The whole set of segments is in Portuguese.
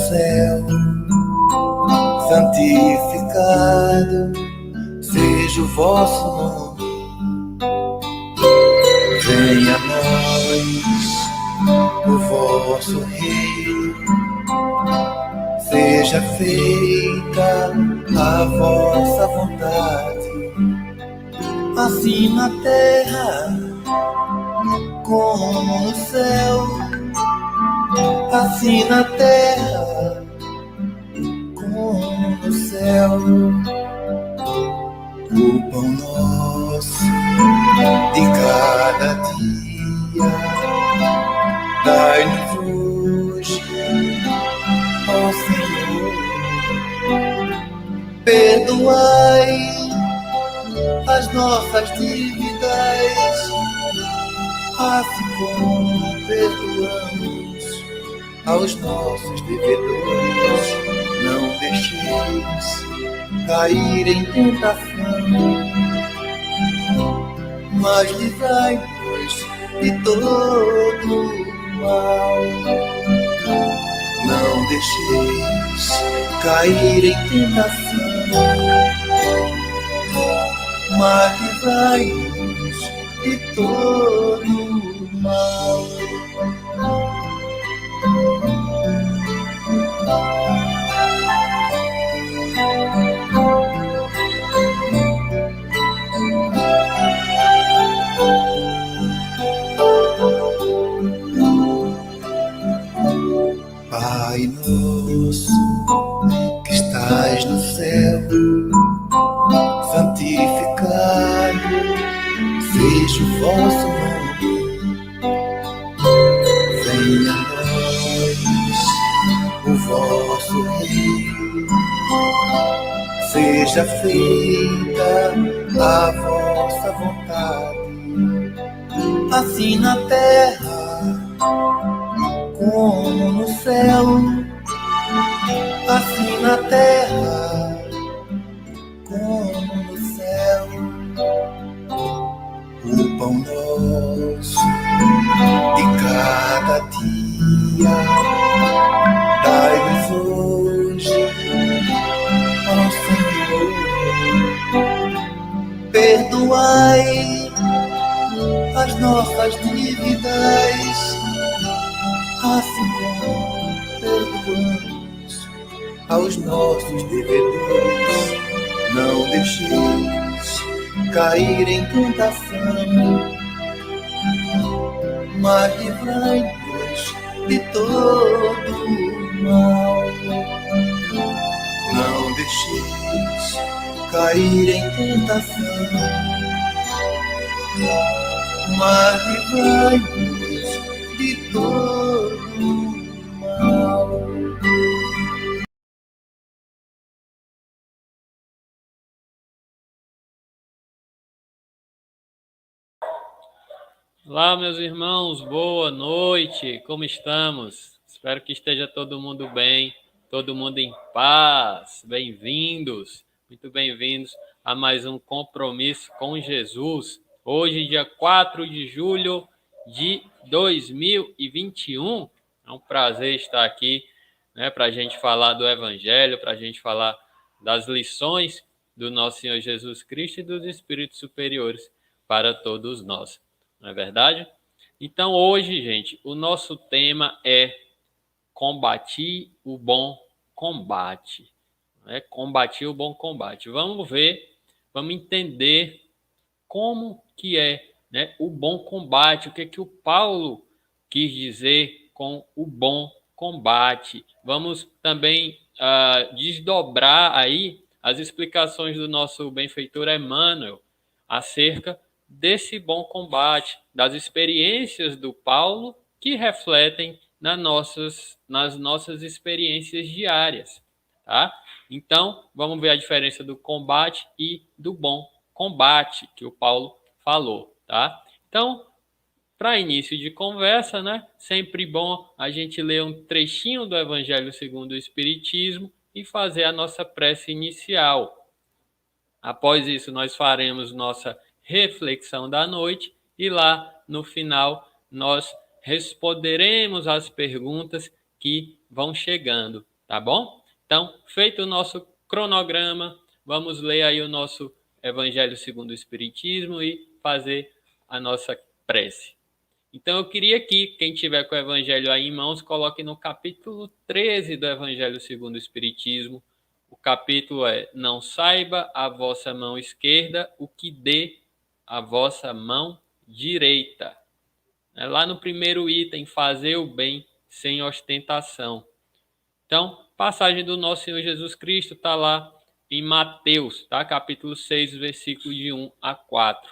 céu, santificado seja o vosso nome. Venha a nós o vosso reino, seja feita a vossa vontade, assim na terra como no céu, assim na terra como no céu. O pão nosso de cada dia dai-nos hoje, ó Senhor. Perdoai as nossas dívidas, assim como perdoamos aos nossos devedores. Não deixeis cair em tentação, mas livrai-nos de todo mal. Não deixeis cair em tentação, mas livrai-nos de todo mal. Pai nosso que estás no céu, santificado seja o vosso nome. Venha a nós o vosso reino, seja feita a vossa vontade, assim na terra como no céu, assim na terra como no céu. O pão nosso de cada dia dai-nos hoje, ó Senhor. Perdoai as nossas dívidas, assim como perdoamos aos nossos devedores. Não deixeis cair em tentação, mas livrai-nos de todo mal. Não deixeis cair em tentação, mas livrai-nos de todo mal. Olá, meus irmãos, boa noite, como estamos? Espero que esteja todo mundo bem, todo mundo em paz. Bem-vindos, muito bem-vindos a mais um Compromisso com Jesus. Hoje, dia 4 de julho de 2021. É um prazer estar aqui, para a gente falar do Evangelho, para a gente falar das lições do nosso Senhor Jesus Cristo e dos Espíritos superiores para todos nós. Não é verdade? Então, hoje, gente, o nosso tema é combater o bom combate. Combater o bom combate. Vamos ver, vamos entender como que é, o bom combate, o que o Paulo quis dizer com o bom combate. Vamos também desdobrar aí as explicações do nosso benfeitor Emmanuel acerca desse bom combate, das experiências do Paulo que refletem nas nossas experiências diárias, tá? Então, vamos ver a diferença do combate e do bom combate que o Paulo falou, tá? Então, para início de conversa, sempre bom a gente ler um trechinho do Evangelho segundo o Espiritismo e fazer a nossa prece inicial. Após isso, nós faremos nossa reflexão da noite e lá no final nós responderemos as perguntas que vão chegando, tá bom? Então, feito o nosso cronograma, vamos ler aí o nosso Evangelho segundo o Espiritismo e fazer a nossa prece. Então, eu queria que quem tiver com o Evangelho aí em mãos, coloque no capítulo 13 do Evangelho segundo o Espiritismo. O capítulo é: Não saiba a vossa mão esquerda o que dê a vossa mão direita. Lá no primeiro item, fazer o bem sem ostentação. Então, passagem do nosso Senhor Jesus Cristo está lá em Mateus, tá? Capítulo 6, versículo de 1 a 4.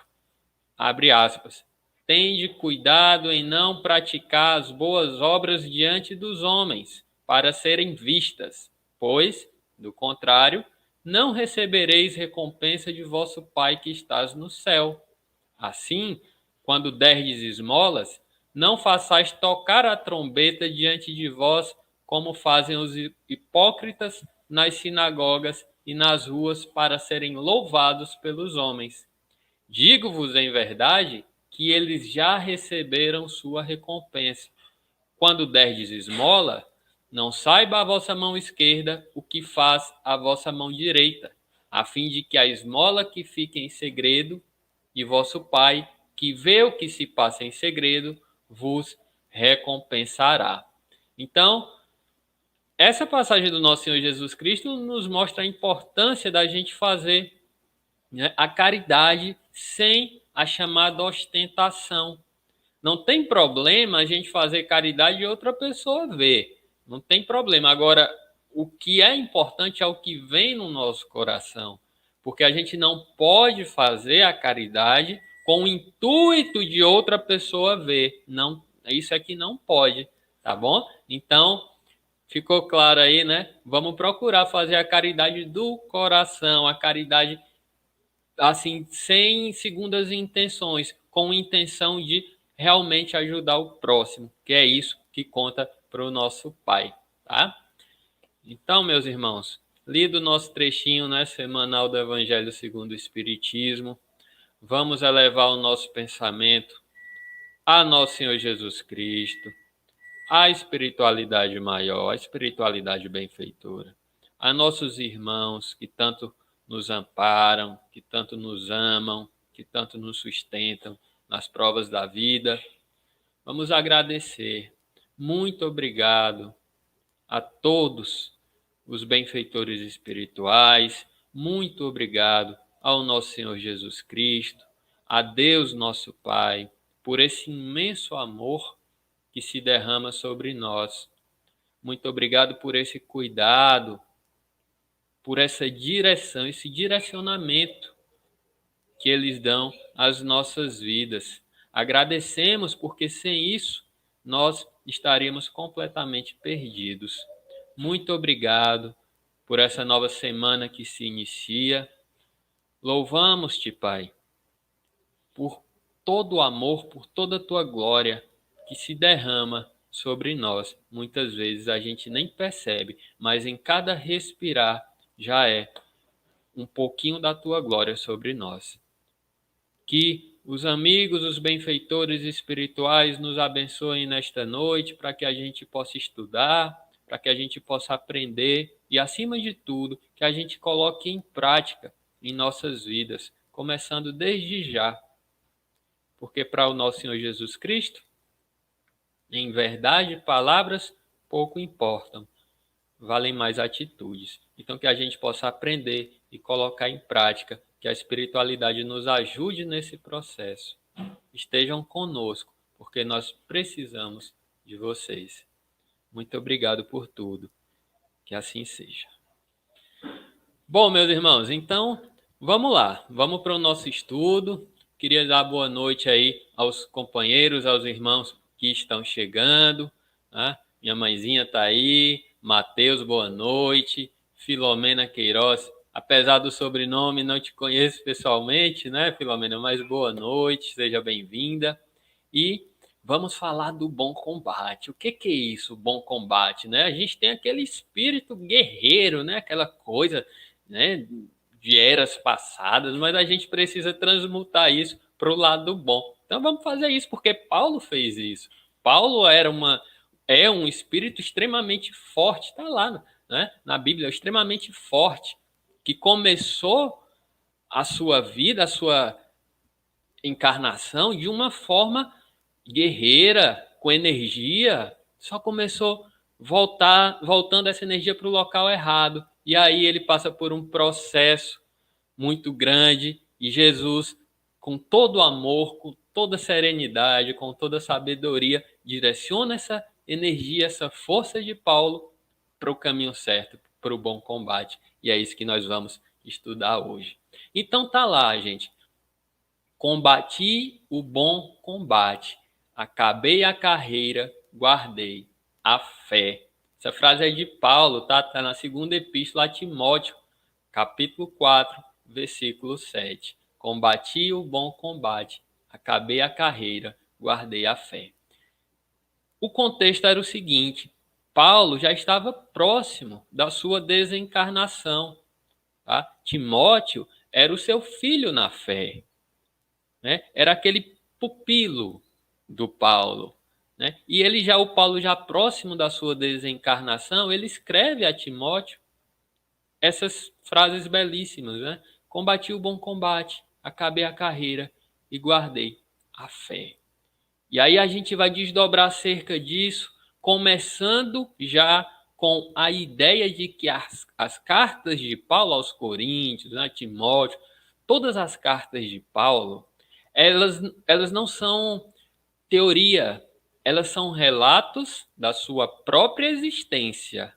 Abre aspas. Tende cuidado em não praticar as boas obras diante dos homens, para serem vistas, pois, do contrário, não recebereis recompensa de vosso Pai que estás no céu. Assim, quando derdes esmolas, não façais tocar a trombeta diante de vós, como fazem os hipócritas nas sinagogas e nas ruas, para serem louvados pelos homens. Digo-vos em verdade que eles já receberam sua recompensa. Quando derdes esmola, não saiba a vossa mão esquerda o que faz a vossa mão direita, a fim de que a esmola que fique em segredo, e vosso Pai, que vê o que se passa em segredo, vos recompensará. Então, essa passagem do nosso Senhor Jesus Cristo nos mostra a importância da gente fazer, né, a caridade sem a chamada ostentação. Não tem problema a gente fazer caridade e outra pessoa ver. Não tem problema. Agora, o que é importante é o que vem no nosso coração. Porque a gente não pode fazer a caridade com o intuito de outra pessoa ver. Não, isso é que não pode, tá bom? Então, ficou claro aí, né? Vamos procurar fazer a caridade do coração, a caridade assim, sem segundas intenções, com intenção de realmente ajudar o próximo, que é isso que conta para o nosso Pai, tá? Então, meus irmãos, lido o nosso trechinho, né, semanal do Evangelho segundo o Espiritismo, vamos elevar o nosso pensamento a nosso Senhor Jesus Cristo, à espiritualidade maior, à espiritualidade benfeitora, a nossos irmãos que tanto nos amparam, que tanto nos amam, que tanto nos sustentam nas provas da vida. Vamos agradecer. Muito obrigado a todos os benfeitores espirituais. Muito obrigado ao nosso Senhor Jesus Cristo, a Deus nosso Pai, por esse imenso amor que se derrama sobre nós. Muito obrigado por esse cuidado, por essa direção, esse direcionamento que eles dão às nossas vidas. Agradecemos porque sem isso nós estaríamos completamente perdidos. Muito obrigado por essa nova semana que se inicia. Louvamos-te, Pai, por todo o amor, por toda a tua glória que se derrama sobre nós. Muitas vezes a gente nem percebe, mas em cada respirar já é um pouquinho da tua glória sobre nós. Que os amigos, os benfeitores espirituais nos abençoem nesta noite para que a gente possa estudar, para que a gente possa aprender e, acima de tudo, que a gente coloque em prática em nossas vidas, começando desde já. Porque para o nosso Senhor Jesus Cristo, em verdade, palavras pouco importam, valem mais atitudes. Então, que a gente possa aprender e colocar em prática, que a espiritualidade nos ajude nesse processo. Estejam conosco, porque nós precisamos de vocês. Muito obrigado por tudo. Que assim seja. Bom, meus irmãos, então, vamos lá. Vamos para o nosso estudo. Queria dar boa noite aí aos companheiros, aos irmãos que estão chegando. Né? Minha mãezinha está aí. Mateus, boa noite. Filomena Queiroz, apesar do sobrenome, não te conheço pessoalmente, né, Filomena? Mas boa noite, seja bem-vinda. E vamos falar do bom combate. O que é isso, bom combate, né? A gente tem aquele espírito guerreiro, né? Aquela coisa, né, de eras passadas, mas a gente precisa transmutar isso para o lado bom. Então vamos fazer isso, porque Paulo fez isso. Paulo é um espírito extremamente forte, está lá né, na Bíblia, extremamente forte, que começou a sua vida, a sua encarnação de uma forma guerreira, com energia, só começou voltando essa energia para o local errado. E aí ele passa por um processo muito grande e Jesus, com todo amor, com toda serenidade, com toda sabedoria, direciona essa energia, essa força de Paulo para o caminho certo, para o bom combate. E é isso que nós vamos estudar hoje. Então tá lá, gente. Combati o bom combate, acabei a carreira, guardei a fé. Essa frase é de Paulo, tá? Tá na segunda epístola a Timóteo, capítulo 4, versículo 7. Combati o bom combate, acabei a carreira, guardei a fé. O contexto era o seguinte: Paulo já estava próximo da sua desencarnação, tá? Timóteo era o seu filho na fé, né? Era aquele pupilo do Paulo, né? E o Paulo já próximo da sua desencarnação, ele escreve a Timóteo essas frases belíssimas, né? Combati o bom combate, acabei a carreira e guardei a fé. E aí a gente vai desdobrar acerca disso, começando já com a ideia de que as cartas de Paulo aos Coríntios, né, Timóteo, todas as cartas de Paulo, elas não são teoria, elas são relatos da sua própria existência,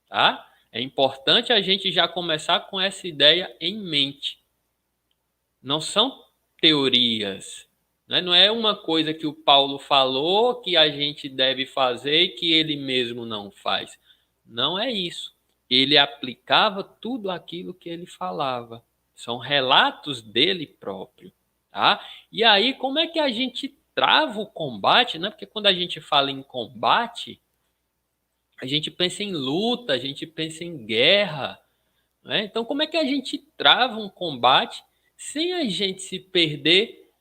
tá? É importante a gente já começar com essa ideia em mente. Não são teorias, né? Não é uma coisa que o Paulo falou que a gente deve fazer e que ele mesmo não faz. Não é isso. Ele aplicava tudo aquilo que ele falava. São relatos dele próprio, tá? E aí, como é que a gente trava o combate, né? Porque quando a gente fala em combate, a gente pensa em luta, a gente pensa em guerra, né? Então, como é que a gente trava um combate sem a gente se perder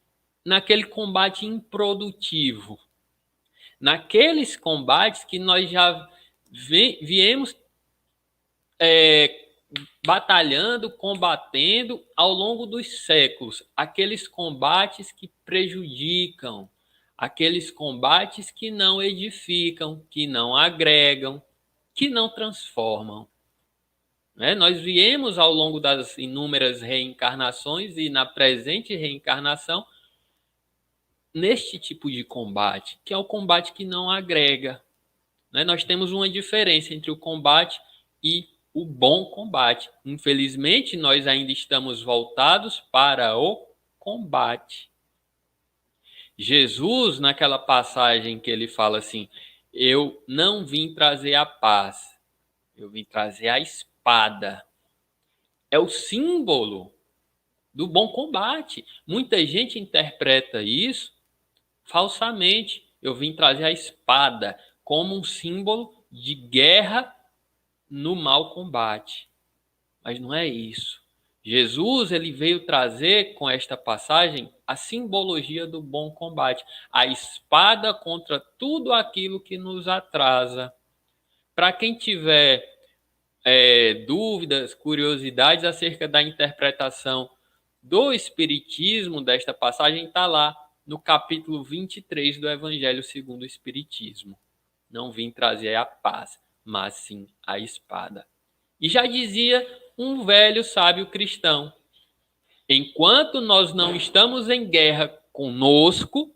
naquele combate improdutivo? Naqueles combates que nós já viemos batalhando, combatendo ao longo dos séculos. Aqueles combates que prejudicam, aqueles combates que não edificam, que não agregam, que não transformam. Né? Nós viemos ao longo das inúmeras reencarnações e na presente reencarnação neste tipo de combate, que é o combate que não agrega. Né? Nós temos uma diferença entre o combate e o bom combate. Infelizmente, nós ainda estamos voltados para o combate. Jesus, naquela passagem que ele fala assim, eu não vim trazer a paz, eu vim trazer a espada. É o símbolo do bom combate. Muita gente interpreta isso falsamente. Eu vim trazer a espada como um símbolo de guerra no mau combate. Mas não é isso. Jesus, ele veio trazer com esta passagem a simbologia do bom combate, a espada contra tudo aquilo que nos atrasa. Para quem tiver dúvidas, curiosidades acerca da interpretação do Espiritismo desta passagem, está lá no capítulo 23 do Evangelho segundo o Espiritismo. Não vim trazer a paz, mas sim a espada. E já dizia um velho sábio cristão, enquanto nós não estamos em guerra conosco,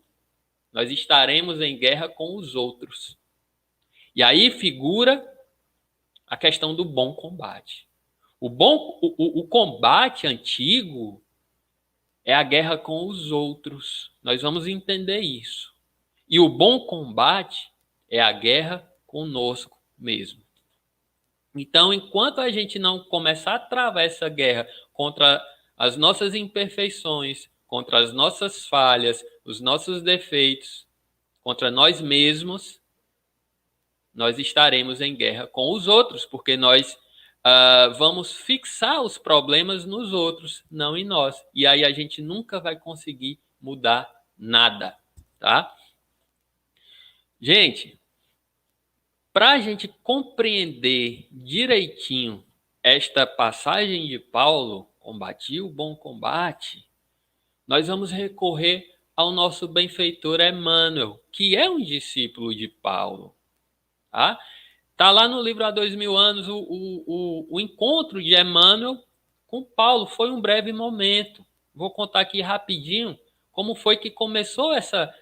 nós estaremos em guerra com os outros. E aí figura a questão do bom combate. O combate antigo é a guerra com os outros. Nós vamos entender isso. E o bom combate é a guerra conosco mesmo. Então, enquanto a gente não começar a travar essa guerra contra as nossas imperfeições, contra as nossas falhas, os nossos defeitos, contra nós mesmos, nós estaremos em guerra com os outros, porque nós vamos fixar os problemas nos outros, não em nós. E aí a gente nunca vai conseguir mudar nada, tá? Gente, para a gente compreender direitinho esta passagem de Paulo, combati o bom combate, nós vamos recorrer ao nosso benfeitor Emmanuel, que é um discípulo de Paulo. Tá? Tá lá no livro Há 2000 anos o encontro de Emmanuel com Paulo. Foi um breve momento. Vou contar aqui rapidinho como foi que começou essa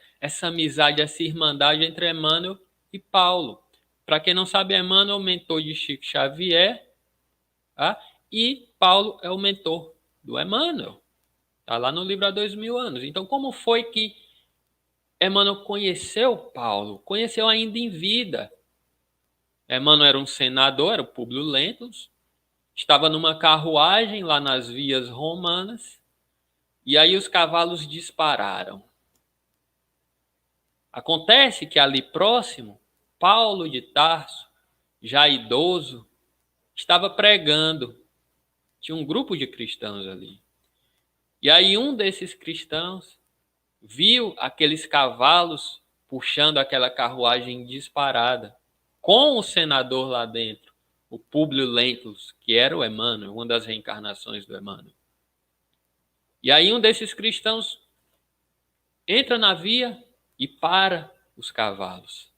amizade, essa irmandade entre Emmanuel e Paulo. Para quem não sabe, Emmanuel é o mentor de Chico Xavier, tá? E Paulo é o mentor do Emmanuel. Está lá no livro Há 2000 anos. Então, como foi que Emmanuel conheceu Paulo? Conheceu ainda em vida. Emmanuel era um senador, era o Públio Lentulus, estava numa carruagem lá nas vias romanas, e aí os cavalos dispararam. Acontece que ali próximo, Paulo de Tarso, já idoso, estava pregando. Tinha um grupo de cristãos ali. E aí um desses cristãos viu aqueles cavalos puxando aquela carruagem disparada, com o senador lá dentro, o Públio Lentulus, que era o Emmanuel, uma das reencarnações do Emmanuel. E aí um desses cristãos entra na via e para os cavalos.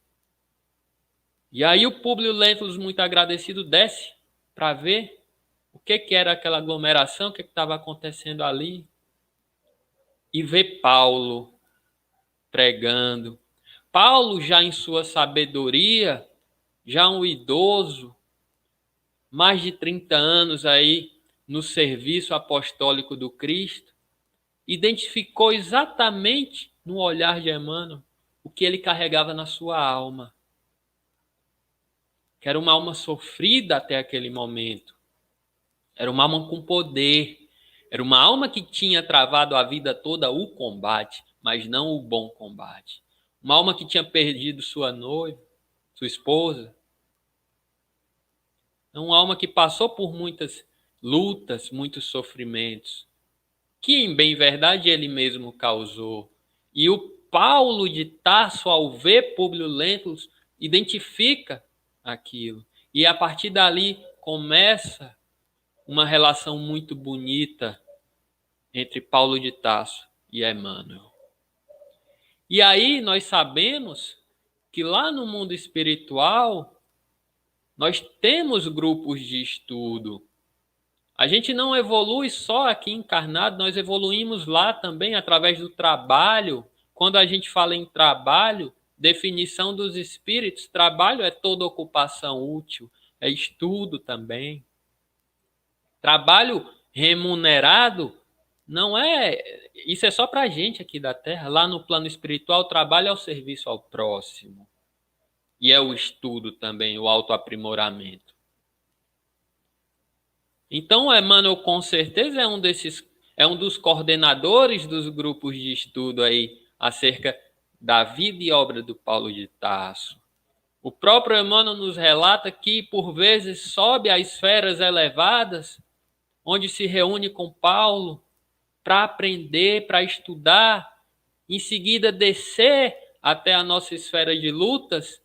E aí o Públio Lentulus, muito agradecido, desce para ver o que era aquela aglomeração, o que estava acontecendo ali, e vê Paulo pregando. Paulo, já em sua sabedoria, já um idoso, mais de 30 anos aí no serviço apostólico do Cristo, identificou exatamente no olhar de Emmanuel o que ele carregava na sua alma. Que era uma alma sofrida até aquele momento. Era uma alma com poder. Era uma alma que tinha travado a vida toda o combate, mas não o bom combate. Uma alma que tinha perdido sua noiva, sua esposa. Uma alma que passou por muitas lutas, muitos sofrimentos, que em bem verdade ele mesmo causou. E o Paulo de Tarso, ao ver Públio Lentulus, identifica aquilo. E a partir dali começa uma relação muito bonita entre Paulo de Tarso e Emmanuel. E aí nós sabemos que lá no mundo espiritual nós temos grupos de estudo. A gente não evolui só aqui encarnado, nós evoluímos lá também através do trabalho. Quando a gente fala em trabalho, definição dos espíritos, trabalho é toda ocupação útil, é estudo também. Trabalho remunerado não é... Isso é só para a gente aqui da Terra. Lá no plano espiritual, o trabalho é o serviço ao próximo. E é o estudo também, o autoaprimoramento. Então, Emmanuel, com certeza, é um dos coordenadores dos grupos de estudo aí acerca da vida e obra do Paulo de Tarso. O próprio Emmanuel nos relata que, por vezes, sobe a esferas elevadas, onde se reúne com Paulo para aprender, para estudar, em seguida descer até a nossa esfera de lutas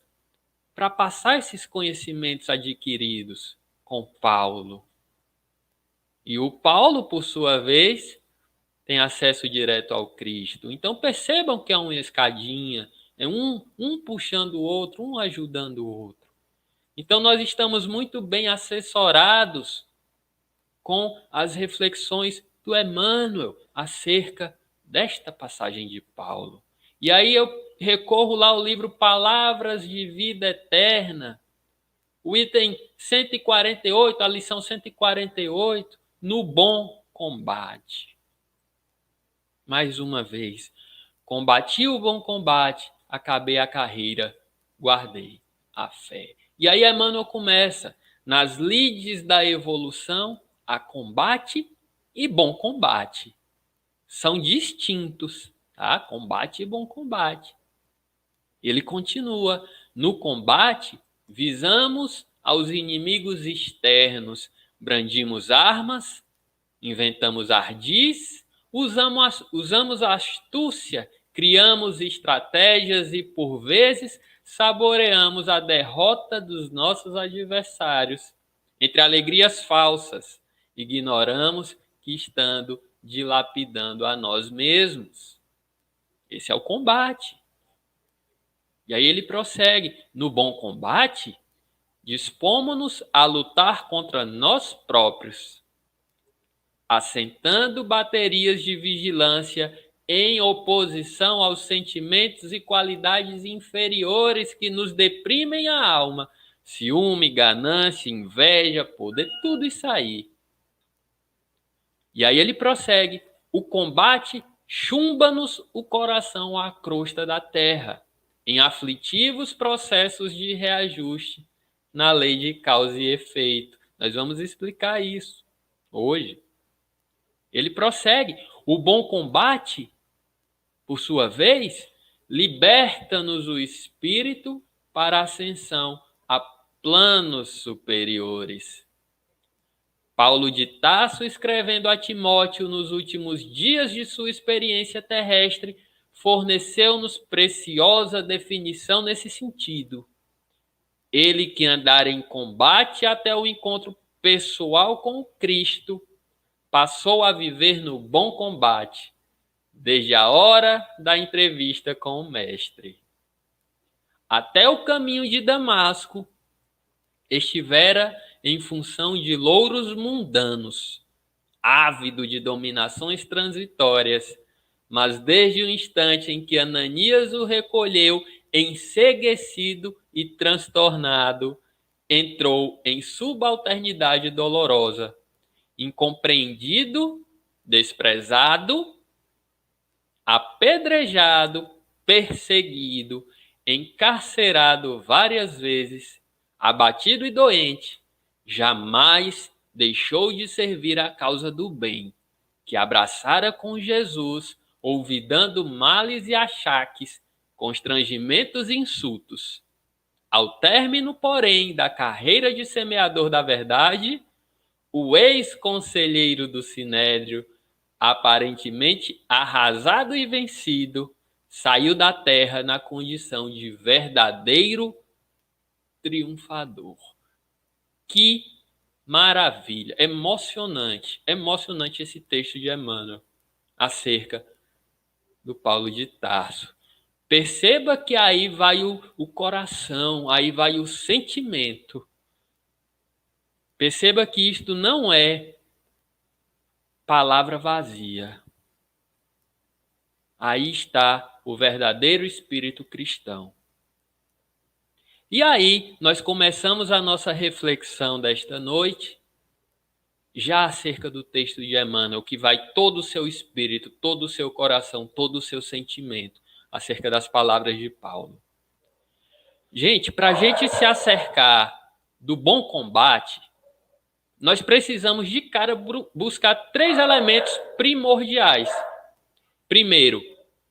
para passar esses conhecimentos adquiridos com Paulo. E o Paulo, por sua vez, tem acesso direto ao Cristo. Então percebam que é uma escadinha, é um puxando o outro, um ajudando o outro. Então nós estamos muito bem assessorados com as reflexões do Emmanuel acerca desta passagem de Paulo. E aí eu recorro lá ao livro Palavras de Vida Eterna, o item 148, a lição 148, no bom combate. Mais uma vez, combati o bom combate, acabei a carreira, guardei a fé. E aí Emmanuel começa, nas lides da evolução, a combate e bom combate. São distintos, tá? Combate e bom combate. Ele continua, no combate, visamos aos inimigos externos, brandimos armas, inventamos ardis, usamos a astúcia, criamos estratégias e, por vezes, saboreamos a derrota dos nossos adversários. Entre alegrias falsas, ignoramos que estando dilapidando a nós mesmos. Esse é o combate. E aí ele prossegue: no bom combate, dispomos-nos a lutar contra nós próprios, assentando baterias de vigilância em oposição aos sentimentos e qualidades inferiores que nos deprimem a alma. Ciúme, ganância, inveja, poder, tudo isso aí. E aí ele prossegue: o combate chumba-nos o coração à crosta da terra, em aflitivos processos de reajuste na lei de causa e efeito. Nós vamos explicar isso hoje. Ele prossegue: o bom combate, por sua vez, liberta-nos o espírito para a ascensão a planos superiores. Paulo de Tarso, escrevendo a Timóteo nos últimos dias de sua experiência terrestre, forneceu-nos preciosa definição nesse sentido. Ele que andar em combate até o encontro pessoal com Cristo, passou a viver no bom combate, desde a hora da entrevista com o Mestre. Até o caminho de Damasco estivera em função de louros mundanos, ávido de dominações transitórias, mas desde o instante em que Ananias o recolheu, enceguecido e transtornado, entrou em subalternidade dolorosa, incompreendido, desprezado, apedrejado, perseguido, encarcerado várias vezes, abatido e doente, jamais deixou de servir a causa do bem, que abraçara com Jesus, olvidando males e achaques, constrangimentos e insultos. Ao término, porém, da carreira de semeador da verdade, o ex-conselheiro do Sinédrio, aparentemente arrasado e vencido, saiu da terra na condição de verdadeiro triunfador. Que maravilha! Emocionante esse texto de Emmanuel acerca do Paulo de Tarso. Perceba que aí vai o coração, aí vai o sentimento. Perceba que isto não é palavra vazia. Aí está o verdadeiro espírito cristão. E aí nós começamos a nossa reflexão desta noite, já acerca do texto de Emmanuel, que vai todo o seu espírito, todo o seu coração, todo o seu sentimento, acerca das palavras de Paulo. Gente, para a gente se acercar do bom combate, nós precisamos de cara buscar 3 elementos primordiais. Primeiro,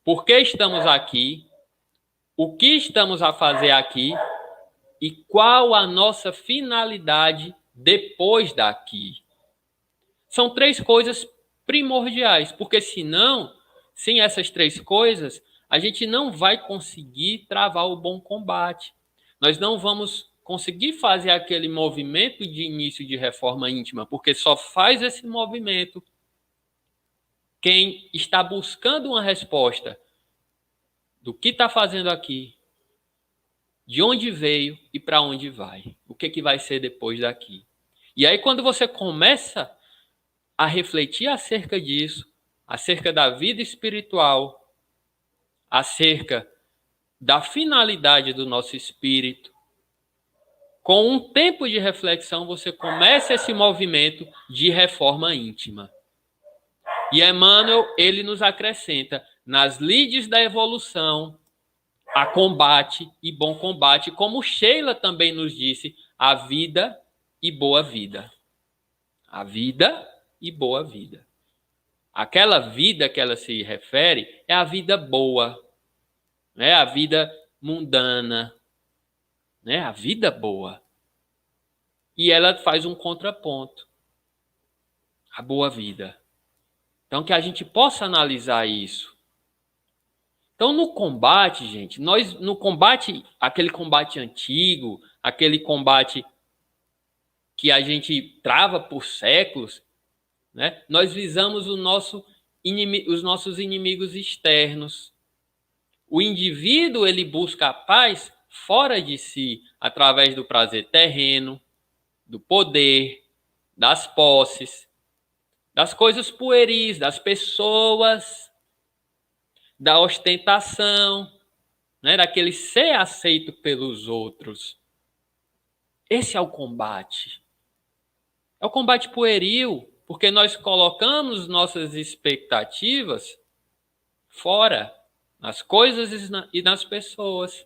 por que estamos aqui? O que estamos a fazer aqui? E qual a nossa finalidade depois daqui? São 3 coisas primordiais, porque senão, sem essas 3 coisas, a gente não vai conseguir travar o bom combate. Nós não vamos conseguir fazer aquele movimento de início de reforma íntima, porque só faz esse movimento quem está buscando uma resposta do que está fazendo aqui, de onde veio e para onde vai. O que vai ser depois daqui. E aí, quando você começa a refletir acerca disso, acerca da vida espiritual, acerca da finalidade do nosso espírito, com um tempo de reflexão, você começa esse movimento de reforma íntima. E Emmanuel, ele nos acrescenta, nas lides da evolução, a combate e bom combate, como Sheila também nos disse, a vida e boa vida. A vida e boa vida. Aquela vida que ela se refere é a vida boa, né? A vida mundana, né? A vida boa. E ela faz um contraponto. A boa vida. Então, que a gente possa analisar isso. Então, no combate, gente, no combate, aquele combate antigo, aquele combate que a gente trava por séculos, né? Nós visamos os nossos inimigos externos. O indivíduo, ele busca a paz fora de si, através do prazer terreno, do poder, das posses, das coisas pueris, das pessoas, da ostentação, né? Daquele ser aceito pelos outros. Esse é o combate. É o combate pueril, porque nós colocamos nossas expectativas fora, nas coisas e nas pessoas.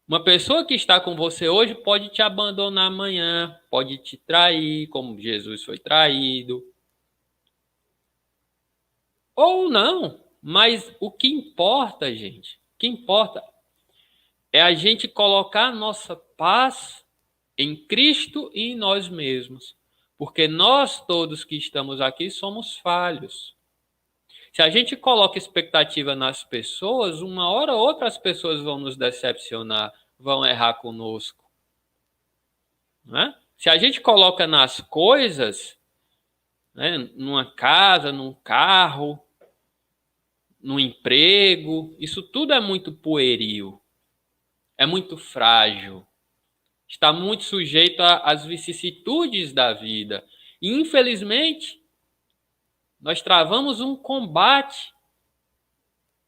Uma pessoa que está com você hoje pode te abandonar amanhã, pode te trair, como Jesus foi traído. Ou não, mas o que importa, gente, o que importa é a gente colocar a nossa paz em Cristo e em nós mesmos. Porque nós todos que estamos aqui somos falhos. Se a gente coloca expectativa nas pessoas, uma hora ou outra as pessoas vão nos decepcionar, vão errar conosco. Né? Se a gente coloca nas coisas, né, numa casa, num carro, num emprego, isso tudo é muito pueril, é muito frágil, está muito sujeito às vicissitudes da vida. E, infelizmente, nós travamos um combate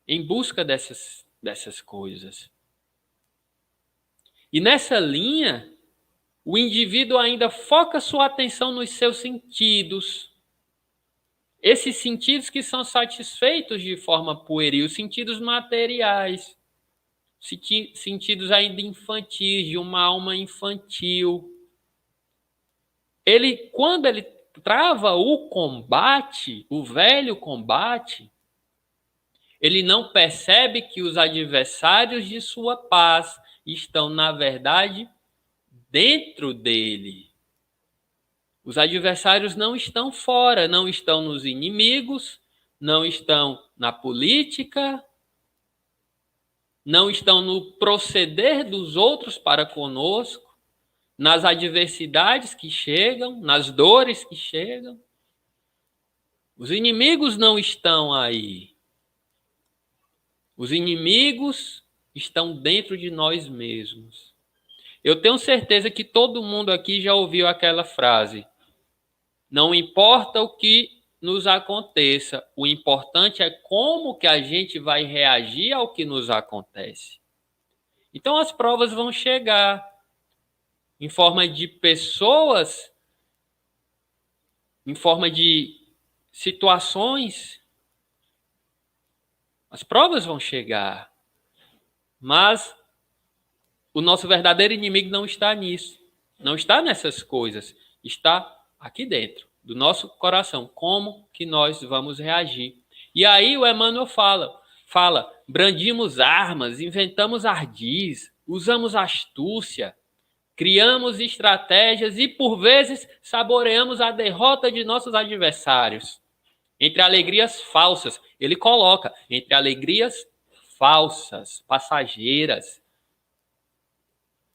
em busca dessas coisas. E nessa linha, o indivíduo ainda foca sua atenção nos seus sentidos. Esses sentidos que são satisfeitos de forma pueril, sentidos materiais, sentidos ainda infantis, de uma alma infantil. Quando ele trava o combate, o velho combate, ele não percebe que os adversários de sua paz estão, na verdade, dentro dele. Os adversários não estão fora, não estão nos inimigos, não estão na política, não estão no proceder dos outros para conosco, nas adversidades que chegam, nas dores que chegam. Os inimigos não estão aí. Os inimigos estão dentro de nós mesmos. Eu tenho certeza que todo mundo aqui já ouviu aquela frase: não importa o que nos aconteça, o importante é como que a gente vai reagir ao que nos acontece. Então as provas vão chegar em forma de pessoas, em forma de situações. As provas vão chegar, mas o nosso verdadeiro inimigo não está nisso, não está nessas coisas, está aqui dentro do nosso coração, como que nós vamos reagir. E aí o Emmanuel fala, brandimos armas, inventamos ardis, usamos astúcia, criamos estratégias e, por vezes, saboreamos a derrota de nossos adversários. Entre alegrias falsas, ele coloca, entre alegrias falsas, passageiras,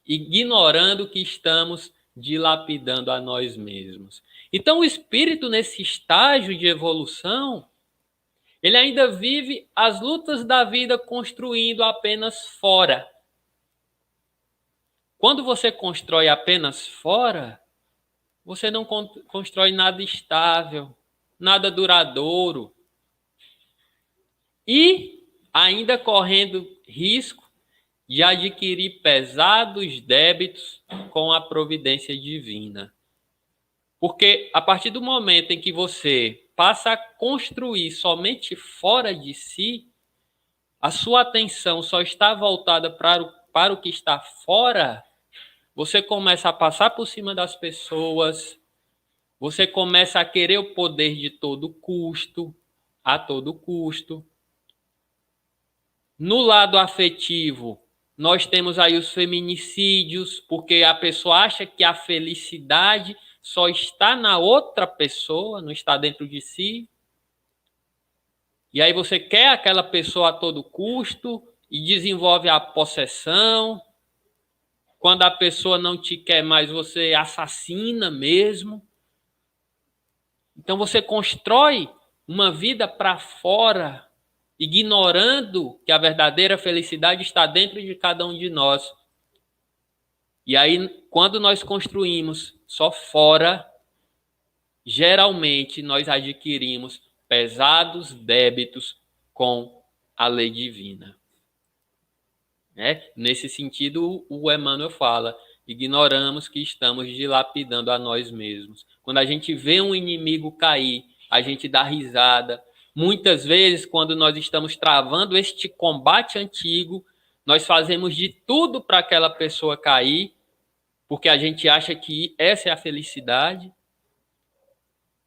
ignorando que estamos dilapidando a nós mesmos. Então, o espírito, nesse estágio de evolução, ele ainda vive as lutas da vida construindo apenas fora. Quando você constrói apenas fora, você não constrói nada estável, nada duradouro. E ainda correndo risco de adquirir pesados débitos com a providência divina. Porque a partir do momento em que você passa a construir somente fora de si, a sua atenção só está voltada para o que está fora, você começa a passar por cima das pessoas, você começa a querer o poder de todo custo, a todo custo. No lado afetivo, nós temos aí os feminicídios, porque a pessoa acha que a felicidade só está na outra pessoa, não está dentro de si. E aí você quer aquela pessoa a todo custo e desenvolve a possessão. Quando a pessoa não te quer mais, você assassina mesmo. Então você constrói uma vida para fora, ignorando que a verdadeira felicidade está dentro de cada um de nós. E aí, quando nós construímos só fora, geralmente nós adquirimos pesados débitos com a lei divina. Nesse sentido, o Emmanuel fala: ignoramos que estamos dilapidando a nós mesmos. Quando a gente vê um inimigo cair, a gente dá risada. Muitas vezes, quando nós estamos travando este combate antigo, nós fazemos de tudo para aquela pessoa cair, porque a gente acha que essa é a felicidade.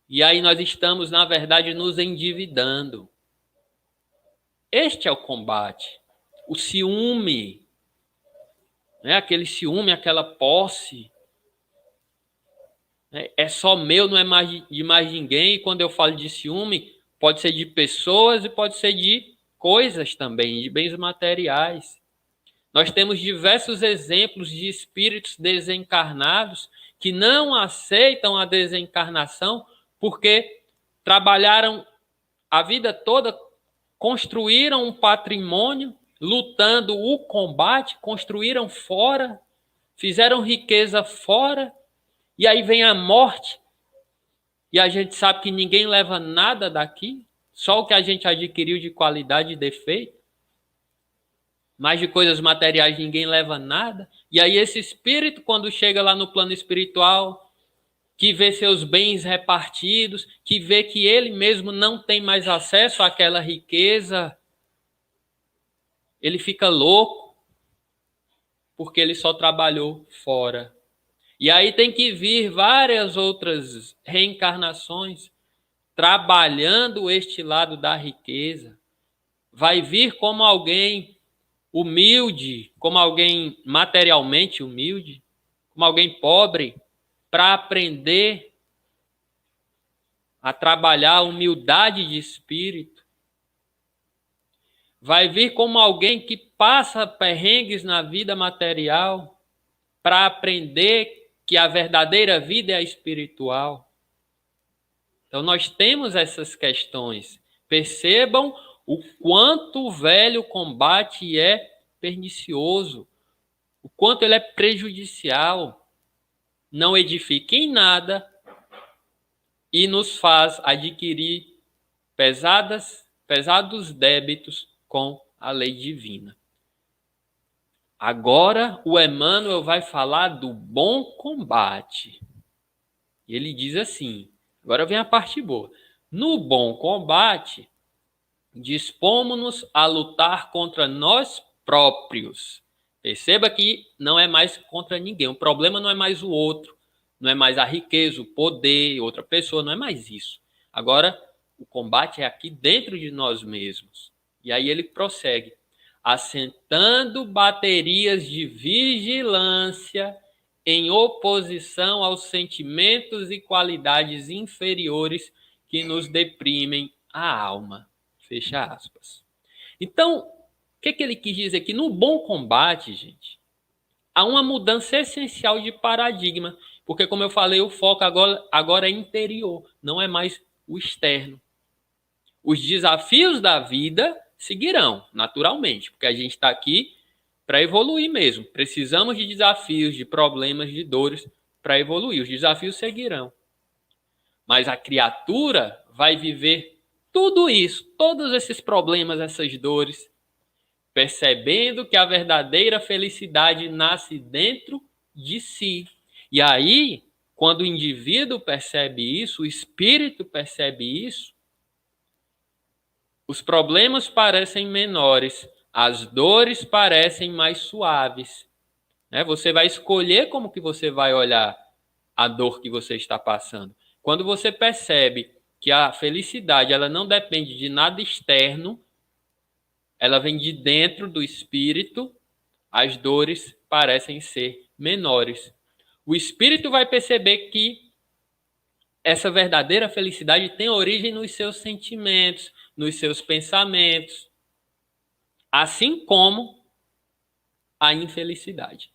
E aí nós estamos, na verdade, nos endividando. Este é o combate. O ciúme, né? Aquele ciúme, aquela posse, né? É só meu, não é mais de mais ninguém. E quando eu falo de ciúme, pode ser de pessoas e pode ser de coisas também, de bens materiais. Nós temos diversos exemplos de espíritos desencarnados que não aceitam a desencarnação porque trabalharam a vida toda, construíram um patrimônio, lutando o combate, construíram fora, fizeram riqueza fora, e aí vem a morte, e a gente sabe que ninguém leva nada daqui, só o que a gente adquiriu de qualidade e defeito, mas de coisas materiais ninguém leva nada. E aí esse espírito, quando chega lá no plano espiritual, que vê seus bens repartidos, que vê que ele mesmo não tem mais acesso àquela riqueza, ele fica louco, porque ele só trabalhou fora. E aí tem que vir várias outras reencarnações trabalhando este lado da riqueza. Vai vir como alguém humilde, como alguém materialmente humilde, como alguém pobre, para aprender a trabalhar a humildade de espírito. Vai vir como alguém que passa perrengues na vida material para aprender que a verdadeira vida é a espiritual. Então nós temos essas questões. Percebam o quanto o velho combate é pernicioso, o quanto ele é prejudicial, não edifica em nada e nos faz adquirir pesados débitos com a lei divina. Agora o Emmanuel vai falar do bom combate. E ele diz assim, agora vem a parte boa. No bom combate, dispomos-nos a lutar contra nós próprios. Perceba que não é mais contra ninguém. O problema não é mais o outro, não é mais a riqueza, o poder, outra pessoa, não é mais isso. Agora, o combate é aqui dentro de nós mesmos. E aí ele prossegue. Assentando baterias de vigilância em oposição aos sentimentos e qualidades inferiores que nos deprimem a alma. Fecha aspas. Então, o que ele quis dizer? Que no bom combate, gente, há uma mudança essencial de paradigma, porque, como eu falei, o foco agora é interior, não é mais o externo. Os desafios da vida seguirão, naturalmente, porque a gente está aqui para evoluir mesmo. Precisamos de desafios, de problemas, de dores para evoluir. Os desafios seguirão. Mas a criatura vai viver tudo isso, todos esses problemas, essas dores, percebendo que a verdadeira felicidade nasce dentro de si. E aí, quando o indivíduo percebe isso, o espírito percebe isso, os problemas parecem menores, as dores parecem mais suaves. Você vai escolher como que você vai olhar a dor que você está passando. Quando você percebe que a felicidade ela não depende de nada externo, ela vem de dentro do espírito, as dores parecem ser menores. O espírito vai perceber que essa verdadeira felicidade tem origem nos seus sentimentos, nos seus pensamentos, assim como a infelicidade.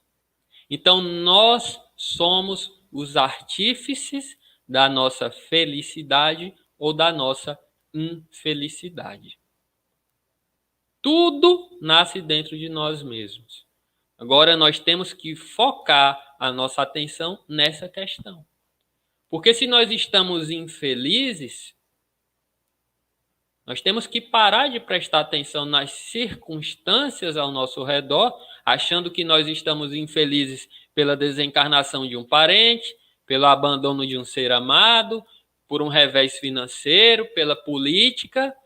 Então, nós somos os artífices da nossa felicidade ou da nossa infelicidade. Tudo nasce dentro de nós mesmos. Agora, nós temos que focar a nossa atenção nessa questão. Porque se nós estamos infelizes, nós temos que parar de prestar atenção nas circunstâncias ao nosso redor, achando que nós estamos infelizes pela desencarnação de um parente, pelo abandono de um ser amado, por um revés financeiro, pela política.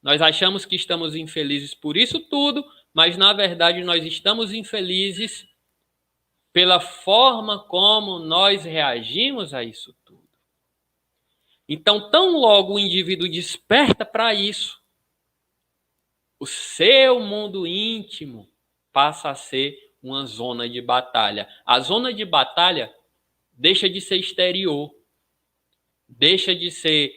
Nós achamos que estamos infelizes por isso tudo, mas na verdade nós estamos infelizes pela forma como nós reagimos a isso tudo. Então, tão logo o indivíduo desperta para isso, o seu mundo íntimo passa a ser uma zona de batalha. A zona de batalha deixa de ser exterior, deixa de ser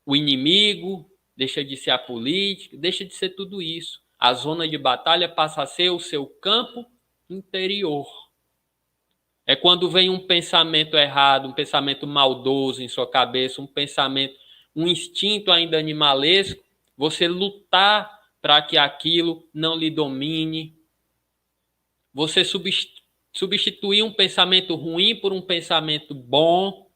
o inimigo, deixa de ser a política, deixa de ser tudo isso. A zona de batalha passa a ser o seu campo interior. É quando vem um pensamento errado, um pensamento maldoso em sua cabeça, um instinto ainda animalesco, você lutar para que aquilo não lhe domine. Você substituir um pensamento ruim por um pensamento bom.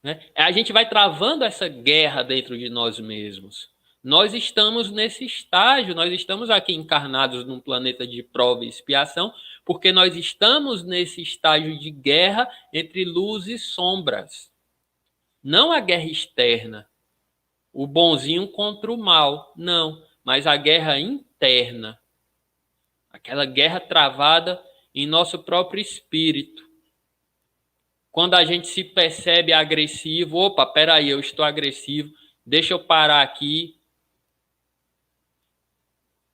Né? A gente vai travando essa guerra dentro de nós mesmos. Nós estamos nesse estágio, nós estamos aqui encarnados num planeta de prova e expiação, porque nós estamos nesse estágio de guerra entre luz e sombras. Não a guerra externa, o bonzinho contra o mal, não, mas a guerra interna. Aquela guerra travada em nosso próprio espírito. Quando a gente se percebe agressivo, opa, peraí, eu estou agressivo, deixa eu parar aqui.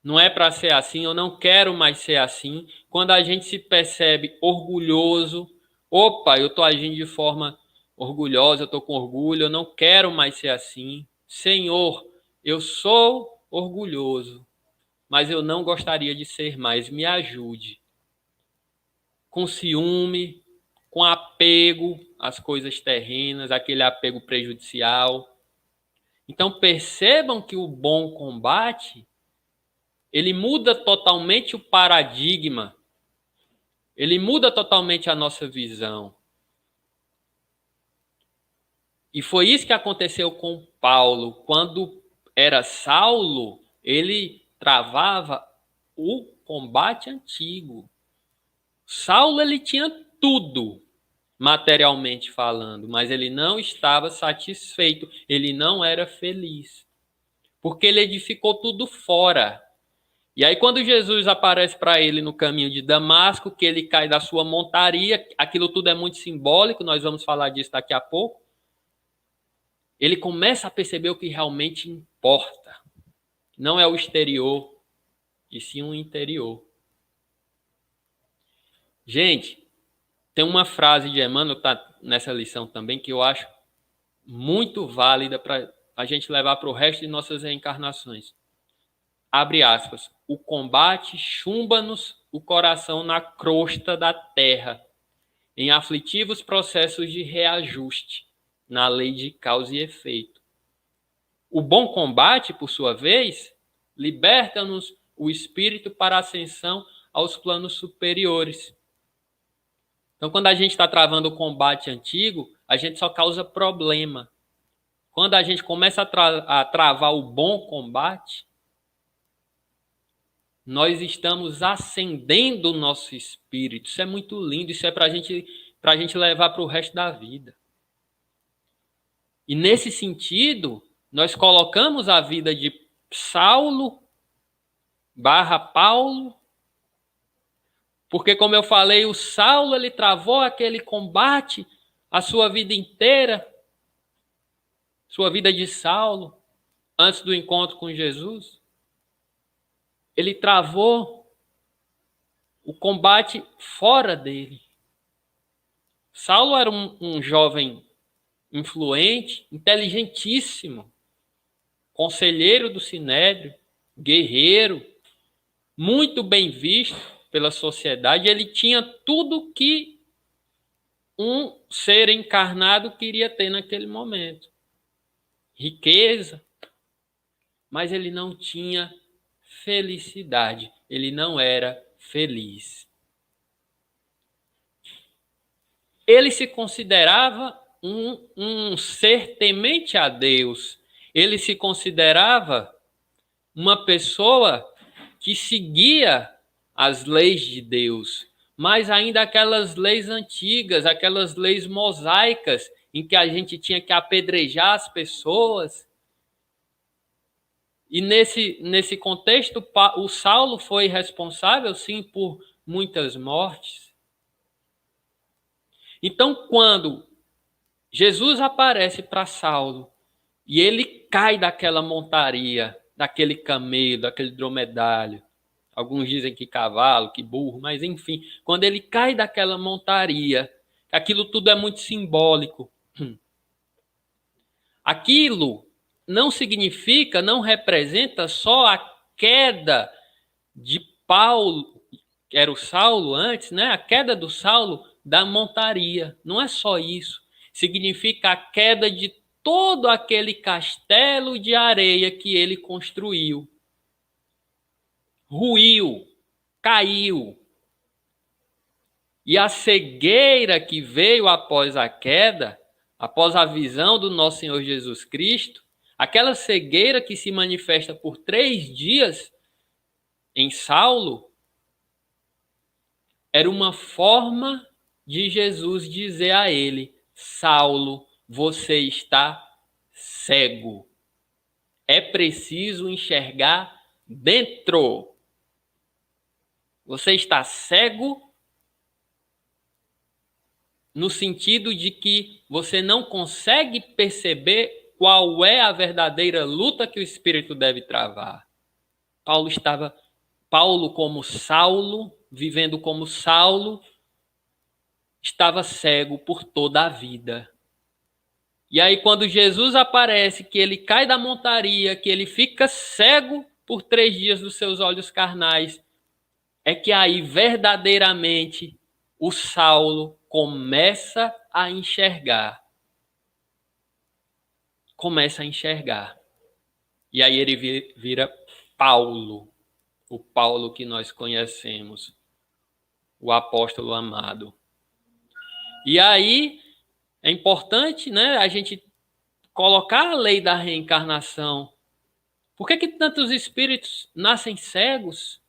Não é para ser assim, eu não quero mais ser assim. Quando a gente se percebe orgulhoso, opa, eu estou agindo de forma orgulhosa, eu estou com orgulho, eu não quero mais ser assim. Senhor, eu sou orgulhoso, mas eu não gostaria de ser mais, me ajude. Com ciúme, com apego às coisas terrenas, aquele apego prejudicial. Então percebam que o bom combate, ele muda totalmente o paradigma, ele muda totalmente a nossa visão. E foi isso que aconteceu com Paulo. Quando era Saulo, ele travava o combate antigo. Saulo, ele tinha tudo, materialmente falando, mas ele não estava satisfeito, ele não era feliz, porque ele edificou tudo fora. E aí quando Jesus aparece para ele no caminho de Damasco, que ele cai da sua montaria, aquilo tudo é muito simbólico, nós vamos falar disso daqui a pouco, ele começa a perceber o que realmente importa. Não é o exterior, e sim o interior. Gente, tem uma frase de Emmanuel, tá nessa lição também, que eu acho muito válida para a gente levar para o resto de nossas reencarnações. Abre aspas. O combate chumba-nos o coração na crosta da terra, em aflitivos processos de reajuste, na lei de causa e efeito. O bom combate, por sua vez, liberta-nos o espírito para a ascensão aos planos superiores. Então, quando a gente está travando o combate antigo, a gente só causa problema. Quando a gente começa a travar o bom combate, nós estamos acendendo o nosso espírito. Isso é muito lindo, isso é para a gente levar para o resto da vida. E nesse sentido, nós colocamos a vida de Saulo / Paulo, porque, como eu falei, o Saulo, ele travou aquele combate a sua vida inteira, sua vida de Saulo, antes do encontro com Jesus. Ele travou o combate fora dele. Saulo era um jovem influente, inteligentíssimo, conselheiro do Sinédrio, guerreiro, muito bem visto pela sociedade. Ele tinha tudo que um ser encarnado queria ter naquele momento. Riqueza, mas ele não tinha felicidade. Ele não era feliz. Ele se considerava um ser temente a Deus. Ele se considerava uma pessoa que seguia as leis de Deus, mas ainda aquelas leis antigas, aquelas leis mosaicas, em que a gente tinha que apedrejar as pessoas. E nesse contexto, o Saulo foi responsável, sim, por muitas mortes. Então, quando Jesus aparece para Saulo e ele cai daquela montaria, daquele camelo, daquele dromedário, alguns dizem que cavalo, que burro, mas enfim, quando ele cai daquela montaria, aquilo tudo é muito simbólico. Aquilo não significa, não representa só a queda de Paulo, que era o Saulo antes, né? A queda do Saulo da montaria. Não é só isso. Significa a queda de todo aquele castelo de areia que ele construiu. Ruiu, caiu. E a cegueira que veio após a queda, após a visão do nosso Senhor Jesus Cristo, aquela cegueira que se manifesta por 3 dias em Saulo, era uma forma de Jesus dizer a ele: Saulo, você está cego. É preciso enxergar dentro. Você está cego no sentido de que você não consegue perceber qual é a verdadeira luta que o Espírito deve travar. Paulo como Saulo, vivendo como Saulo, estava cego por toda a vida. E aí quando Jesus aparece, que ele cai da montaria, que ele fica cego por 3 dias dos seus olhos carnais, é que aí verdadeiramente o Saulo começa a enxergar. Começa a enxergar. E aí ele vira Paulo, o Paulo que nós conhecemos, o apóstolo amado. E aí é importante, né, a gente colocar a lei da reencarnação. Por que tantos espíritos nascem cegos?